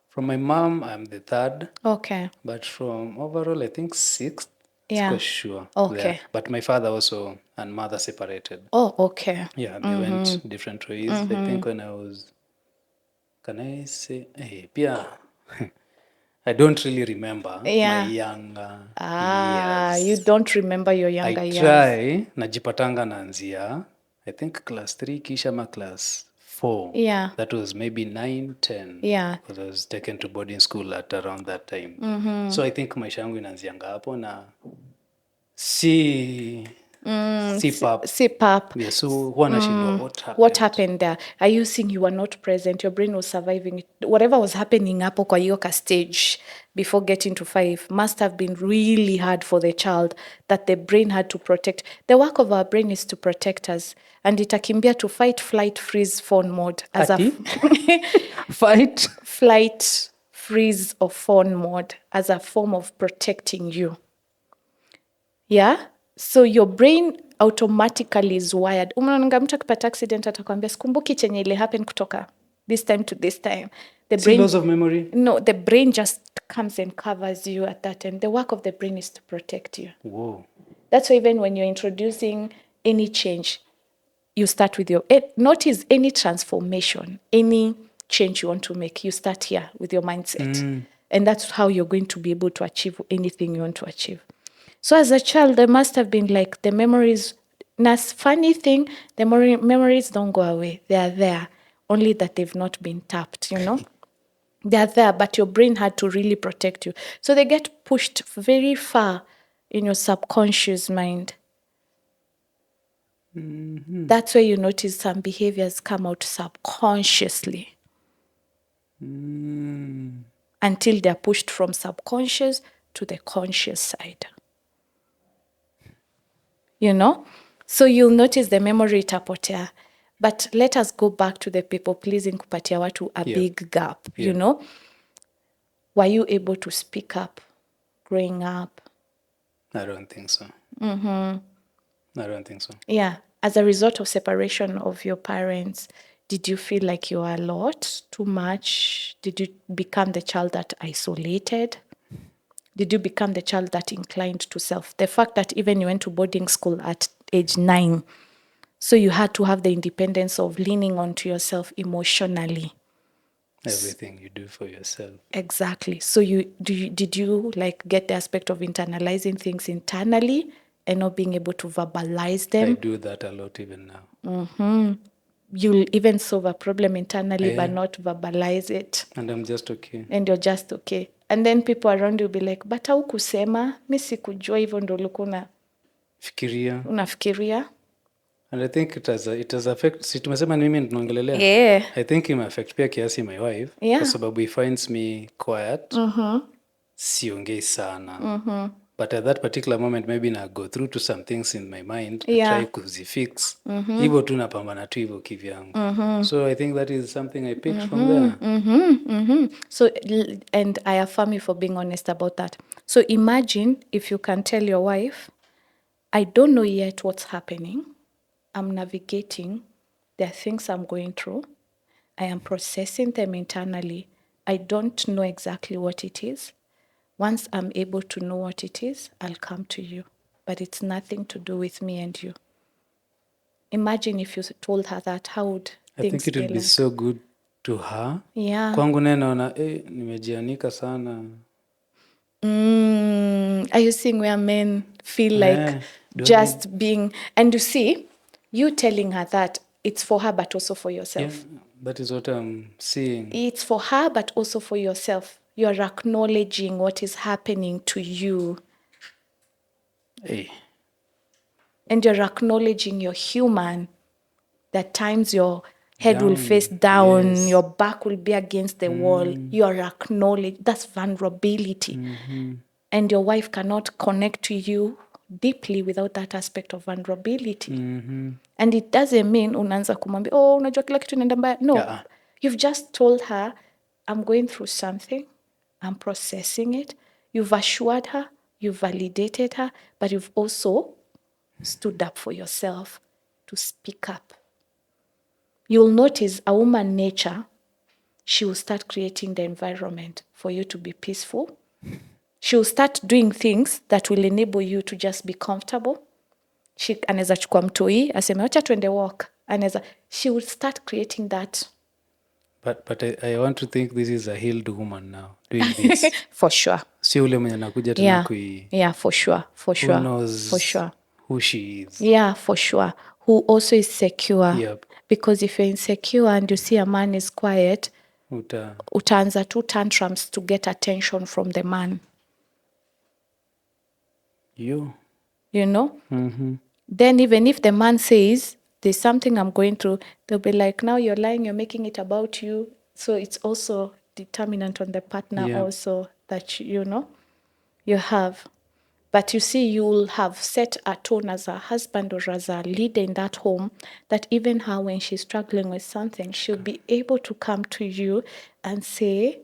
B: from my mom, I'm the third.
A: Okay.
B: But from overall, I think sixth.
A: Yeah.
B: Sure.
A: Okay.
B: There. But my father also and mother separated.
A: Oh, okay.
B: Yeah, they went different ways. I think when I was, can I say, pia, I don't really remember my younger years.
A: You don't remember your younger years.
B: I try, najipatanga naanzia, I think class 3 kisha ma class 4.
A: Yeah.
B: That was maybe 9, 10.
A: Yeah.
B: Because I was taken to boarding school at around that time. So I think maisha yangu inaanzianga hapo na si pap.
A: Si pap.
B: Yeah, so huwa nashindwa
A: What happened there? Are you saying you were not present? Your brain was surviving it. Whatever was happening hapo kwa hiyo stage before getting to 5 must have been really hard for the child that the brain had to protect. The work of our brain is to protect us. And itakimbia to fight, flight, freeze, fawn mode. As
B: fight,
A: flight, freeze, or fawn mode as a form of protecting you. Yeah? So your brain automatically is wired. Umeonanga mtu akipata accident atakwambia sikumbuki chenye ile happen kutoka this time to this time. The brain,
B: loss of memory?
A: No, the brain just comes and covers you at that time. The work of the brain is to protect you.
B: Whoa.
A: That's why even when you're introducing any change, you start with your... Notice any transformation, any change you want to make, you start here with your mindset. And that's how you're going to be able to achieve anything you want to achieve. So as a child, there must have been like the memories. That's funny thing, the memories don't go away. They are there, only that they've not been tapped, you know. They are there, but your brain had to really protect you. So they get pushed very far in your subconscious mind. That's where you notice some behaviors come out subconsciously. Until they're pushed from subconscious to the conscious side. You know? So you'll notice the memory itapotea. But let us go back to the people pleasing kupatia watu a big gap, you know? Were you able to speak up growing up?
B: I don't think so. I don't think so.
A: Yeah. As a result of separation of your parents, did you feel like you were a lot, too much? Did you become the child that isolated? Did you become the child that inclined to self? The fact that even you went to boarding school at age 9, so you had to have the independence of leaning onto yourself emotionally.
B: Everything you do for yourself.
A: Exactly. So did you like get the aspect of internalizing things internally and not being able to verbalize them?
B: I do that a lot even now.
A: You'll even solve a problem internally but not verbalize it.
B: And I'm just okay.
A: And you're just okay. And then people around you will be like, but haukusema, mi sikujua hivyo ndo ulikuwa unafikiria.
B: And I think it has affect, si tumesema ni mimi tunaongelelea. I think it affect pia kiasi my wife. Kwa sababu he finds me quiet. Siongei sana. But at that particular moment, maybe na go through to some things in my mind. Try kuzifix. Hivyo tu napambana tu hivyo kivyangu. So I think that is something I picked from there.
A: So, and I affirm you for being honest about that. So imagine if you can tell your wife, I don't know yet what's happening. I'm navigating. There are things I'm going through. I am processing them internally. I don't know exactly what it is. Once I'm able to know what it is, I'll come to you. But it's nothing to do with me and you. Imagine if you told her that, how would things be?
B: I think it would be so good to her.
A: Yeah.
B: Kwangu naona nimejianika sana.
A: Are you seeing where men feel like just being... And you see, you telling her that, it's for her but also for yourself.
B: That is what I'm seeing.
A: It's for her, but also for yourself. You're acknowledging what is happening to you.
B: Hey.
A: And you're acknowledging you're human. That times your head will face down,
B: yes.
A: your back will be against the wall. You're acknowledging. That's vulnerability. And your wife cannot connect to you deeply without that aspect of vulnerability. And it doesn't mean unaanza kumwambia, oh, unajua kila kitu inaenda mbaya. No, you've just told her, I'm going through something. I'm processing it. You've assured her, you've validated her, but you've also stood up for yourself to speak up. You'll notice a woman nature, she will start creating the environment for you to be peaceful. She will start doing things that will enable you to just be comfortable. Anaweza chukua mtoi, aseme wacha tuende walk. She will start creating that.
B: But I want to think this is a healed woman now doing this.
A: For sure.
B: Si ule mwenye anakuja tena kui.
A: Yeah, for sure.
B: Who knows who she is.
A: Yeah, for sure. Who also is secure.
B: Yep.
A: Because if you're insecure and you see a man is quiet, utaanza two tantrums to get attention from the man. You know? Then even if the man says, there's something I'm going through, they'll be like, now you're lying, you're making it about you. So it's also determinant on the partner also that, you have. But you see, you'll have set a tone as a husband or as a leader in that home that even her, when she's struggling with something, she'll be able to come to you and say,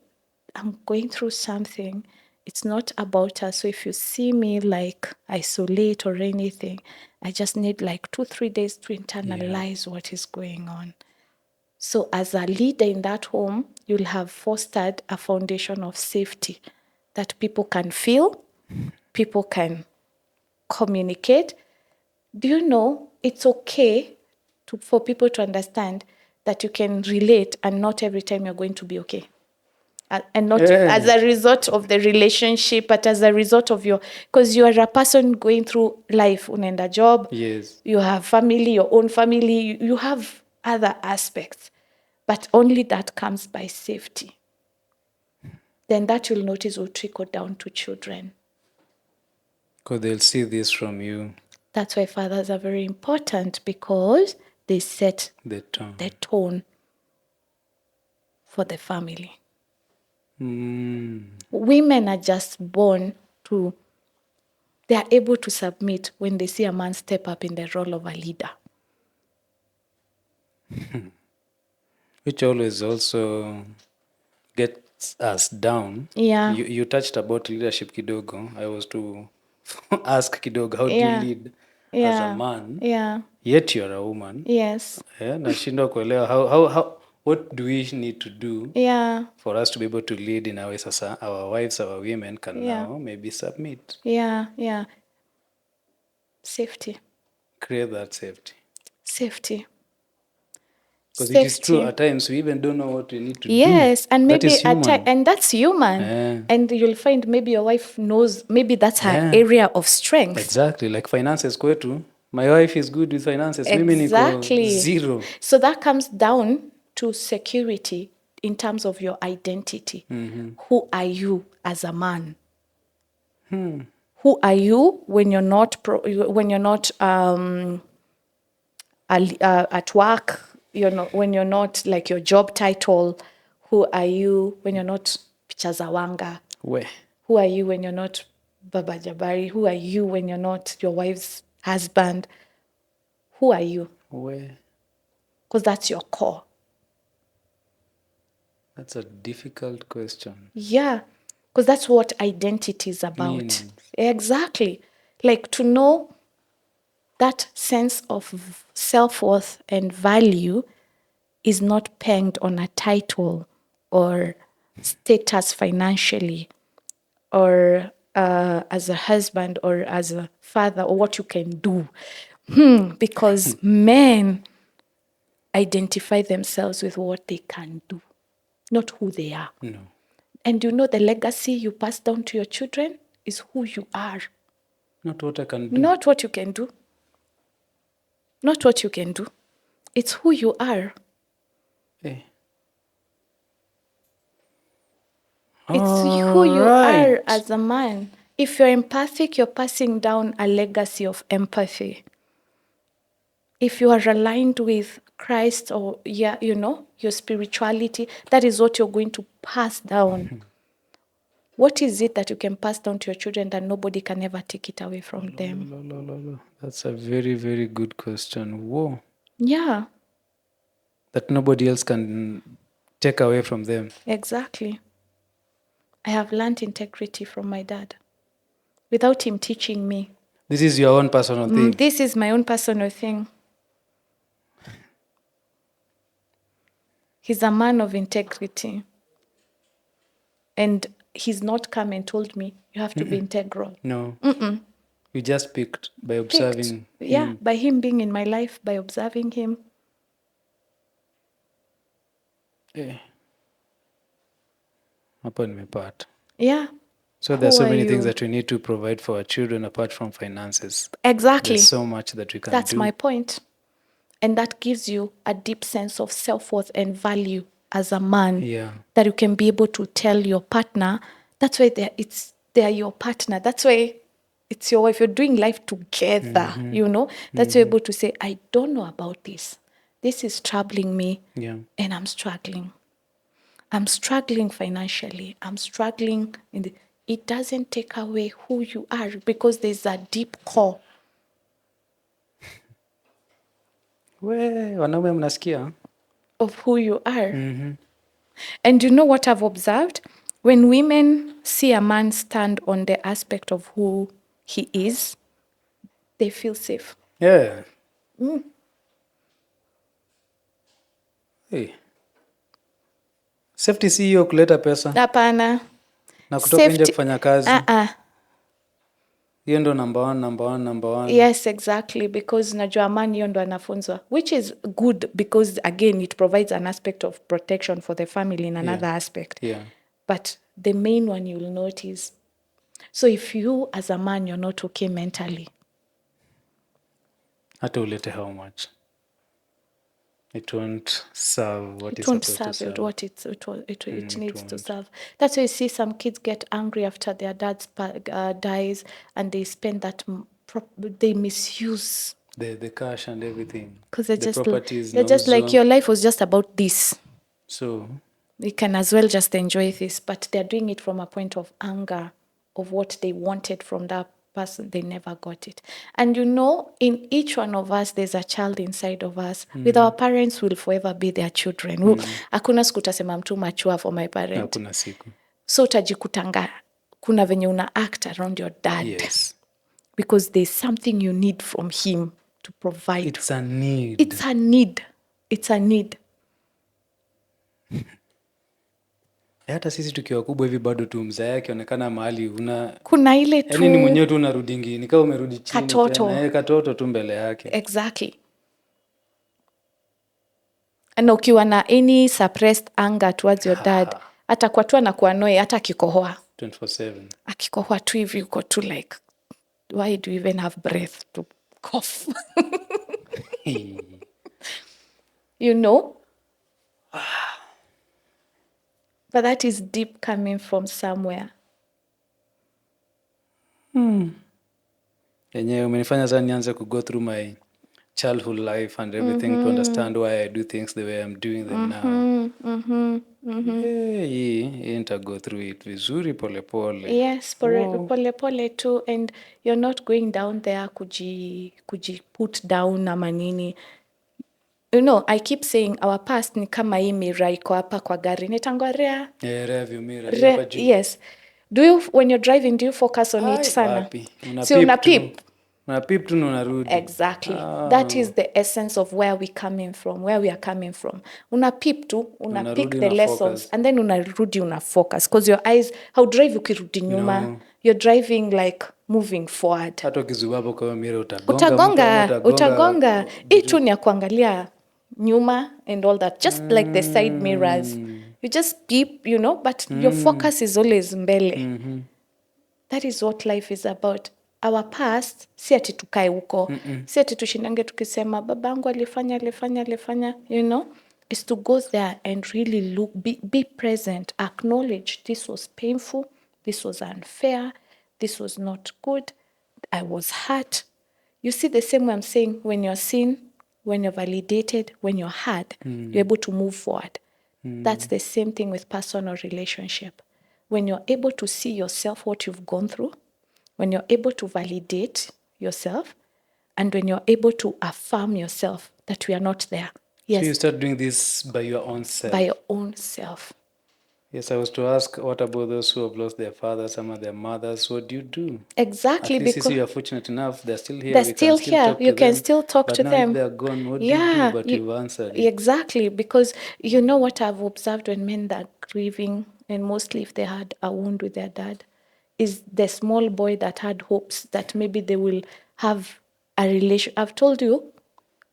A: I'm going through something. It's not about us. So if you see me like isolate or anything, I just need like 2-3 days to internalize what is going on. So as a leader in that home, you'll have fostered a foundation of safety that people can feel, people can communicate. Do you know it's okay for people to understand that you can relate and not every time you're going to be okay? And not as a result of the relationship, but as a result of because you are a person going through life, unaenda job, you have family, your own family, you have other aspects, but only that comes by safety. Then that you'll notice will trickle down to children.
B: Because they'll see this from you.
A: That's why fathers are very important, because they set the tone for the family. Women are just born they are able to submit when they see a man step up in the role of a leader.
B: Which always also gets us down.
A: Yeah.
B: You touched about leadership kidogo. I was to ask kidogo, how do you lead as a man?
A: Yeah.
B: Yet you're a woman.
A: Yes.
B: Nashindwa kuelewa how what do we need to do for us to be able to lead in our way? Sasa our wives, our women can now maybe submit.
A: Yeah. Safety.
B: Create that safety.
A: Safety.
B: Because it is true, at times we even don't know what we need to do.
A: Yes, and maybe
B: and
A: that's human. And you'll find maybe your wife knows, maybe that's her area of strength.
B: Exactly, like finances kwetu. My wife is good with finances. Mimi niko zero.
A: So that comes down to security in terms of your identity. Who are you as a man? Who are you when you're not at work? When you're not like your job title. Who are you when you're not Pzw Wanga? Who are you when you're not Baba Jabari? Who are you when you're not your wife's husband? Who are you? Because that's your core.
B: That's a difficult question.
A: Yeah, because that's what identity is about. Exactly. Like to know that sense of self-worth and value is not penned on a title or status financially or as a husband or as a father or what you can do. Because men identify themselves with what they can do, not who they are.
B: No.
A: And you know the legacy you pass down to your children is who you are.
B: Not what I can do.
A: Not what you can do. Not what you can do. It's who you are. It's who you are as a man. If you're empathic, you're passing down a legacy of empathy. If you are aligned with Christ or, your spirituality, that is what you're going to pass down. What is it that you can pass down to your children that nobody can ever take it away from them?
B: That's a very, very good question. Whoa.
A: Yeah.
B: That nobody else can take away from them.
A: Exactly. I have learned integrity from my dad without him teaching me.
B: This is your own personal thing?
A: This is my own personal thing. He's a man of integrity. And he's not come and told me, you have to be integral.
B: No. You just picked by observing
A: him. By him being in my life, by observing him.
B: Hapo nimepata.
A: Yeah.
B: So there's so many things that we need to provide for our children apart from finances.
A: Exactly.
B: There's so much that we can do.
A: That's my point. And that gives you a deep sense of self-worth and value as a man.
B: Yeah. That
A: you can be able to tell your partner. That's why they're your partner. That's why it's your wife. You're doing life together, That's why you're able to say, I don't know about this. This is troubling me.
B: Yeah.
A: And I'm struggling. I'm struggling financially. I'm struggling it doesn't take away who you are because there's a deep core.
B: Wanaume mnasikia?
A: Of who you are. And you know what I've observed? When women see a man stand on the aspect of who he is, they feel safe.
B: Yeah. Hey. Safety si hiyo kuleta pesa.
A: Hapana.
B: Na kutoka nje kufanya kazi. Hiyo ndo number one.
A: Yes, exactly, because najua man hiyo ndo anafunzwa, which is good because again it provides an aspect of protection for the family in another aspect.
B: Yeah.
A: But the main one you'll notice. So if you as a man you're not okay mentally.
B: Hata ulete how much? It won't serve what it's supposed to serve.
A: What it needs to serve. That's why you see some kids get angry after their dad dies, and they spend that. They misuse
B: the cash and everything.
A: Because they're just like your life was just about this.
B: So
A: you can as well just enjoy this, but they're doing it from a point of anger of what they wanted from that person. They never got it. And in each one of us, there's a child inside of us. With our parents, we'll forever be their children. Hakuna siku utasema I'm too mature for my parent.
B: Hakuna siku.
A: So utajikutanga, kuna venye una act around your dad.
B: Yes.
A: Because there's something you need from him to provide.
B: It's a need.
A: It's a need.
B: Hata sisi tukiwa kubwa hivi bado tu mzee akionekana mahali
A: kuna ile tu
B: ni mwenyewe tu unarudingi ni kama umerudi chini
A: tena
B: katoto tu mbele yake.
A: Exactly. Na ukiwa na any suppressed anger towards your dad atakuwa tu anakuwa annoy hata akikohoa
B: 24/7.
A: Akikohoa tu hivi uko tu like why do you even have breath to cough? But that is deep coming from somewhere.
B: Yenyewe umenifanya sana nianze to go through my childhood life and everything to understand why I do things the way I'm doing them now. Go through it vizuri pole pole.
A: Yes, pole pole too, and you're not going down there kuji put down na manini. I keep saying our past ni kama hii mirror iko hapa kwa gari. Nitangwa
B: rearview mirror.
A: Yes. When you're driving, do you focus on it sana? So unapip.
B: Unapip tu unarudi.
A: Exactly. That is the essence of where we are coming from. Unapip tu, pick the lessons, and then unarudi unafocus. Because your eyes, how drive ukirudi nyuma? No. You're driving like moving forward.
B: Hata ukizuba hapo kwa mirror
A: utagonga. Hii tu ni ya kuangalia nyuma and all that. Just like the side mirrors. You just peep, but your focus is always mbele. That is what life is about. Our past, si ati tukae huko. Si ati tushindange tukisema, babangu alifanya. is to go there and really look, be present, acknowledge this was painful, this was unfair, this was not good, I was hurt. You see, the same way I'm saying, when you're seen, when you're validated, when you're heard, you're able to move forward. That's the same thing with personal relationship. When you're able to see yourself, what you've gone through, when you're able to validate yourself, and when you're able to affirm yourself that we are not there.
B: Yes. So you start doing this by your own self.
A: By your own self.
B: Yes, I was to ask, what about those who have lost their fathers, some of their mothers? What do you do?
A: Exactly.
B: At least because you are fortunate enough, they're still here.
A: They're still here. You can still talk to them.
B: But now if they're gone, what do you do? But you've answered it.
A: Exactly, because you know what I've observed when men are grieving, and mostly if they had a wound with their dad, is the small boy that had hopes that maybe they will have a relation. I've told you,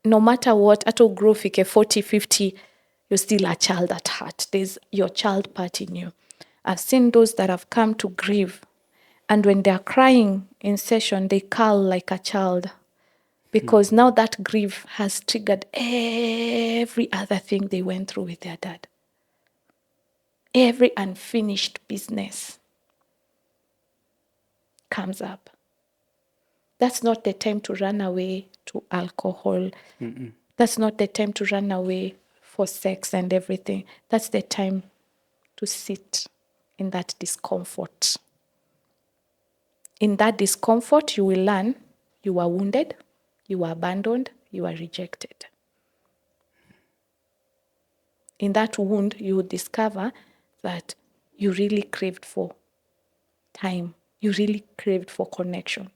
A: no matter what, at all grow fike 40, 50, you're still a child at heart. There's your child part in you. I've seen those that have come to grieve, and when they're crying in session, they curl like a child, because now that grief has triggered every other thing they went through with their dad. Every unfinished business comes up. That's not the time to run away to alcohol. Mm-mm. That's not the time to run away for sex and everything. That's the time to sit in that discomfort. In that discomfort, you will learn you were wounded, you were abandoned, you were rejected. In that wound, you will discover that you really craved for time. You really craved for connection.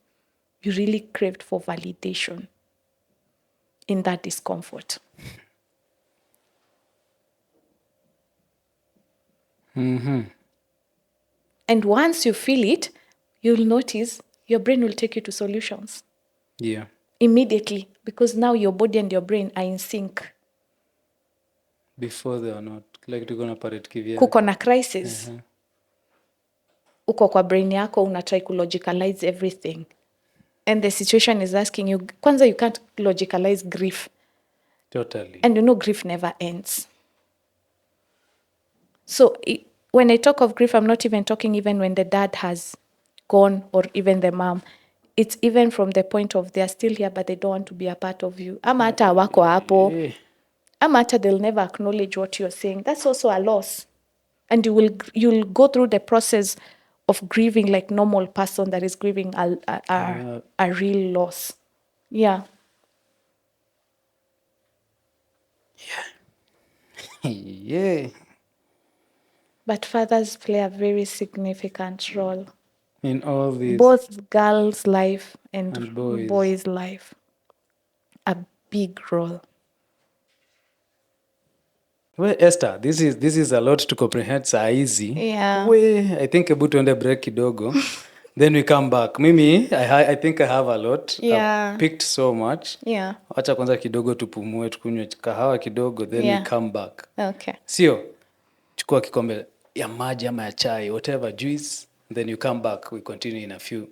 A: You really craved for validation in that discomfort. Mm-hmm. And once you feel it, you'll notice your brain will take you to solutions.
B: Yeah.
A: Immediately, because now your body and your brain are in sync.
B: Before they are not. Like tuko na parrot kivyake.
A: Kuko na crisis. Uko kwa brain yako unatry to logicalize everything. And the situation is asking you, kwanza you can't logicalize grief.
B: Totally.
A: And you know grief never ends. So when I talk of grief, I'm not even talking even when the dad has gone or even the mom. It's even from the point of they are still here but they don't want to be a part of you. Ama hata hawako hapo. Ama hata they'll never acknowledge what you're saying. That's also a loss. And you'll go through the process of grieving like normal person that is grieving a real loss. Yeah.
B: Yeah.
A: But fathers play a very significant role
B: in all this.
A: Both girls' life and boys' life. A big role.
B: Well, Esther, this is a lot to comprehend. Saa hizi.
A: Yeah.
B: I think hebu tuende break kidogo. Then we come back. Mimi, I think I have a lot.
A: Yeah.
B: I've picked so much.
A: Yeah.
B: Wacha kwanza kidogo tupumue, tukunywe kahawa kidogo, then we come back.
A: Okay.
B: Sio, chukua kikombe ya maji ama ya chai, whatever, juice, then you come back. We continue in a few.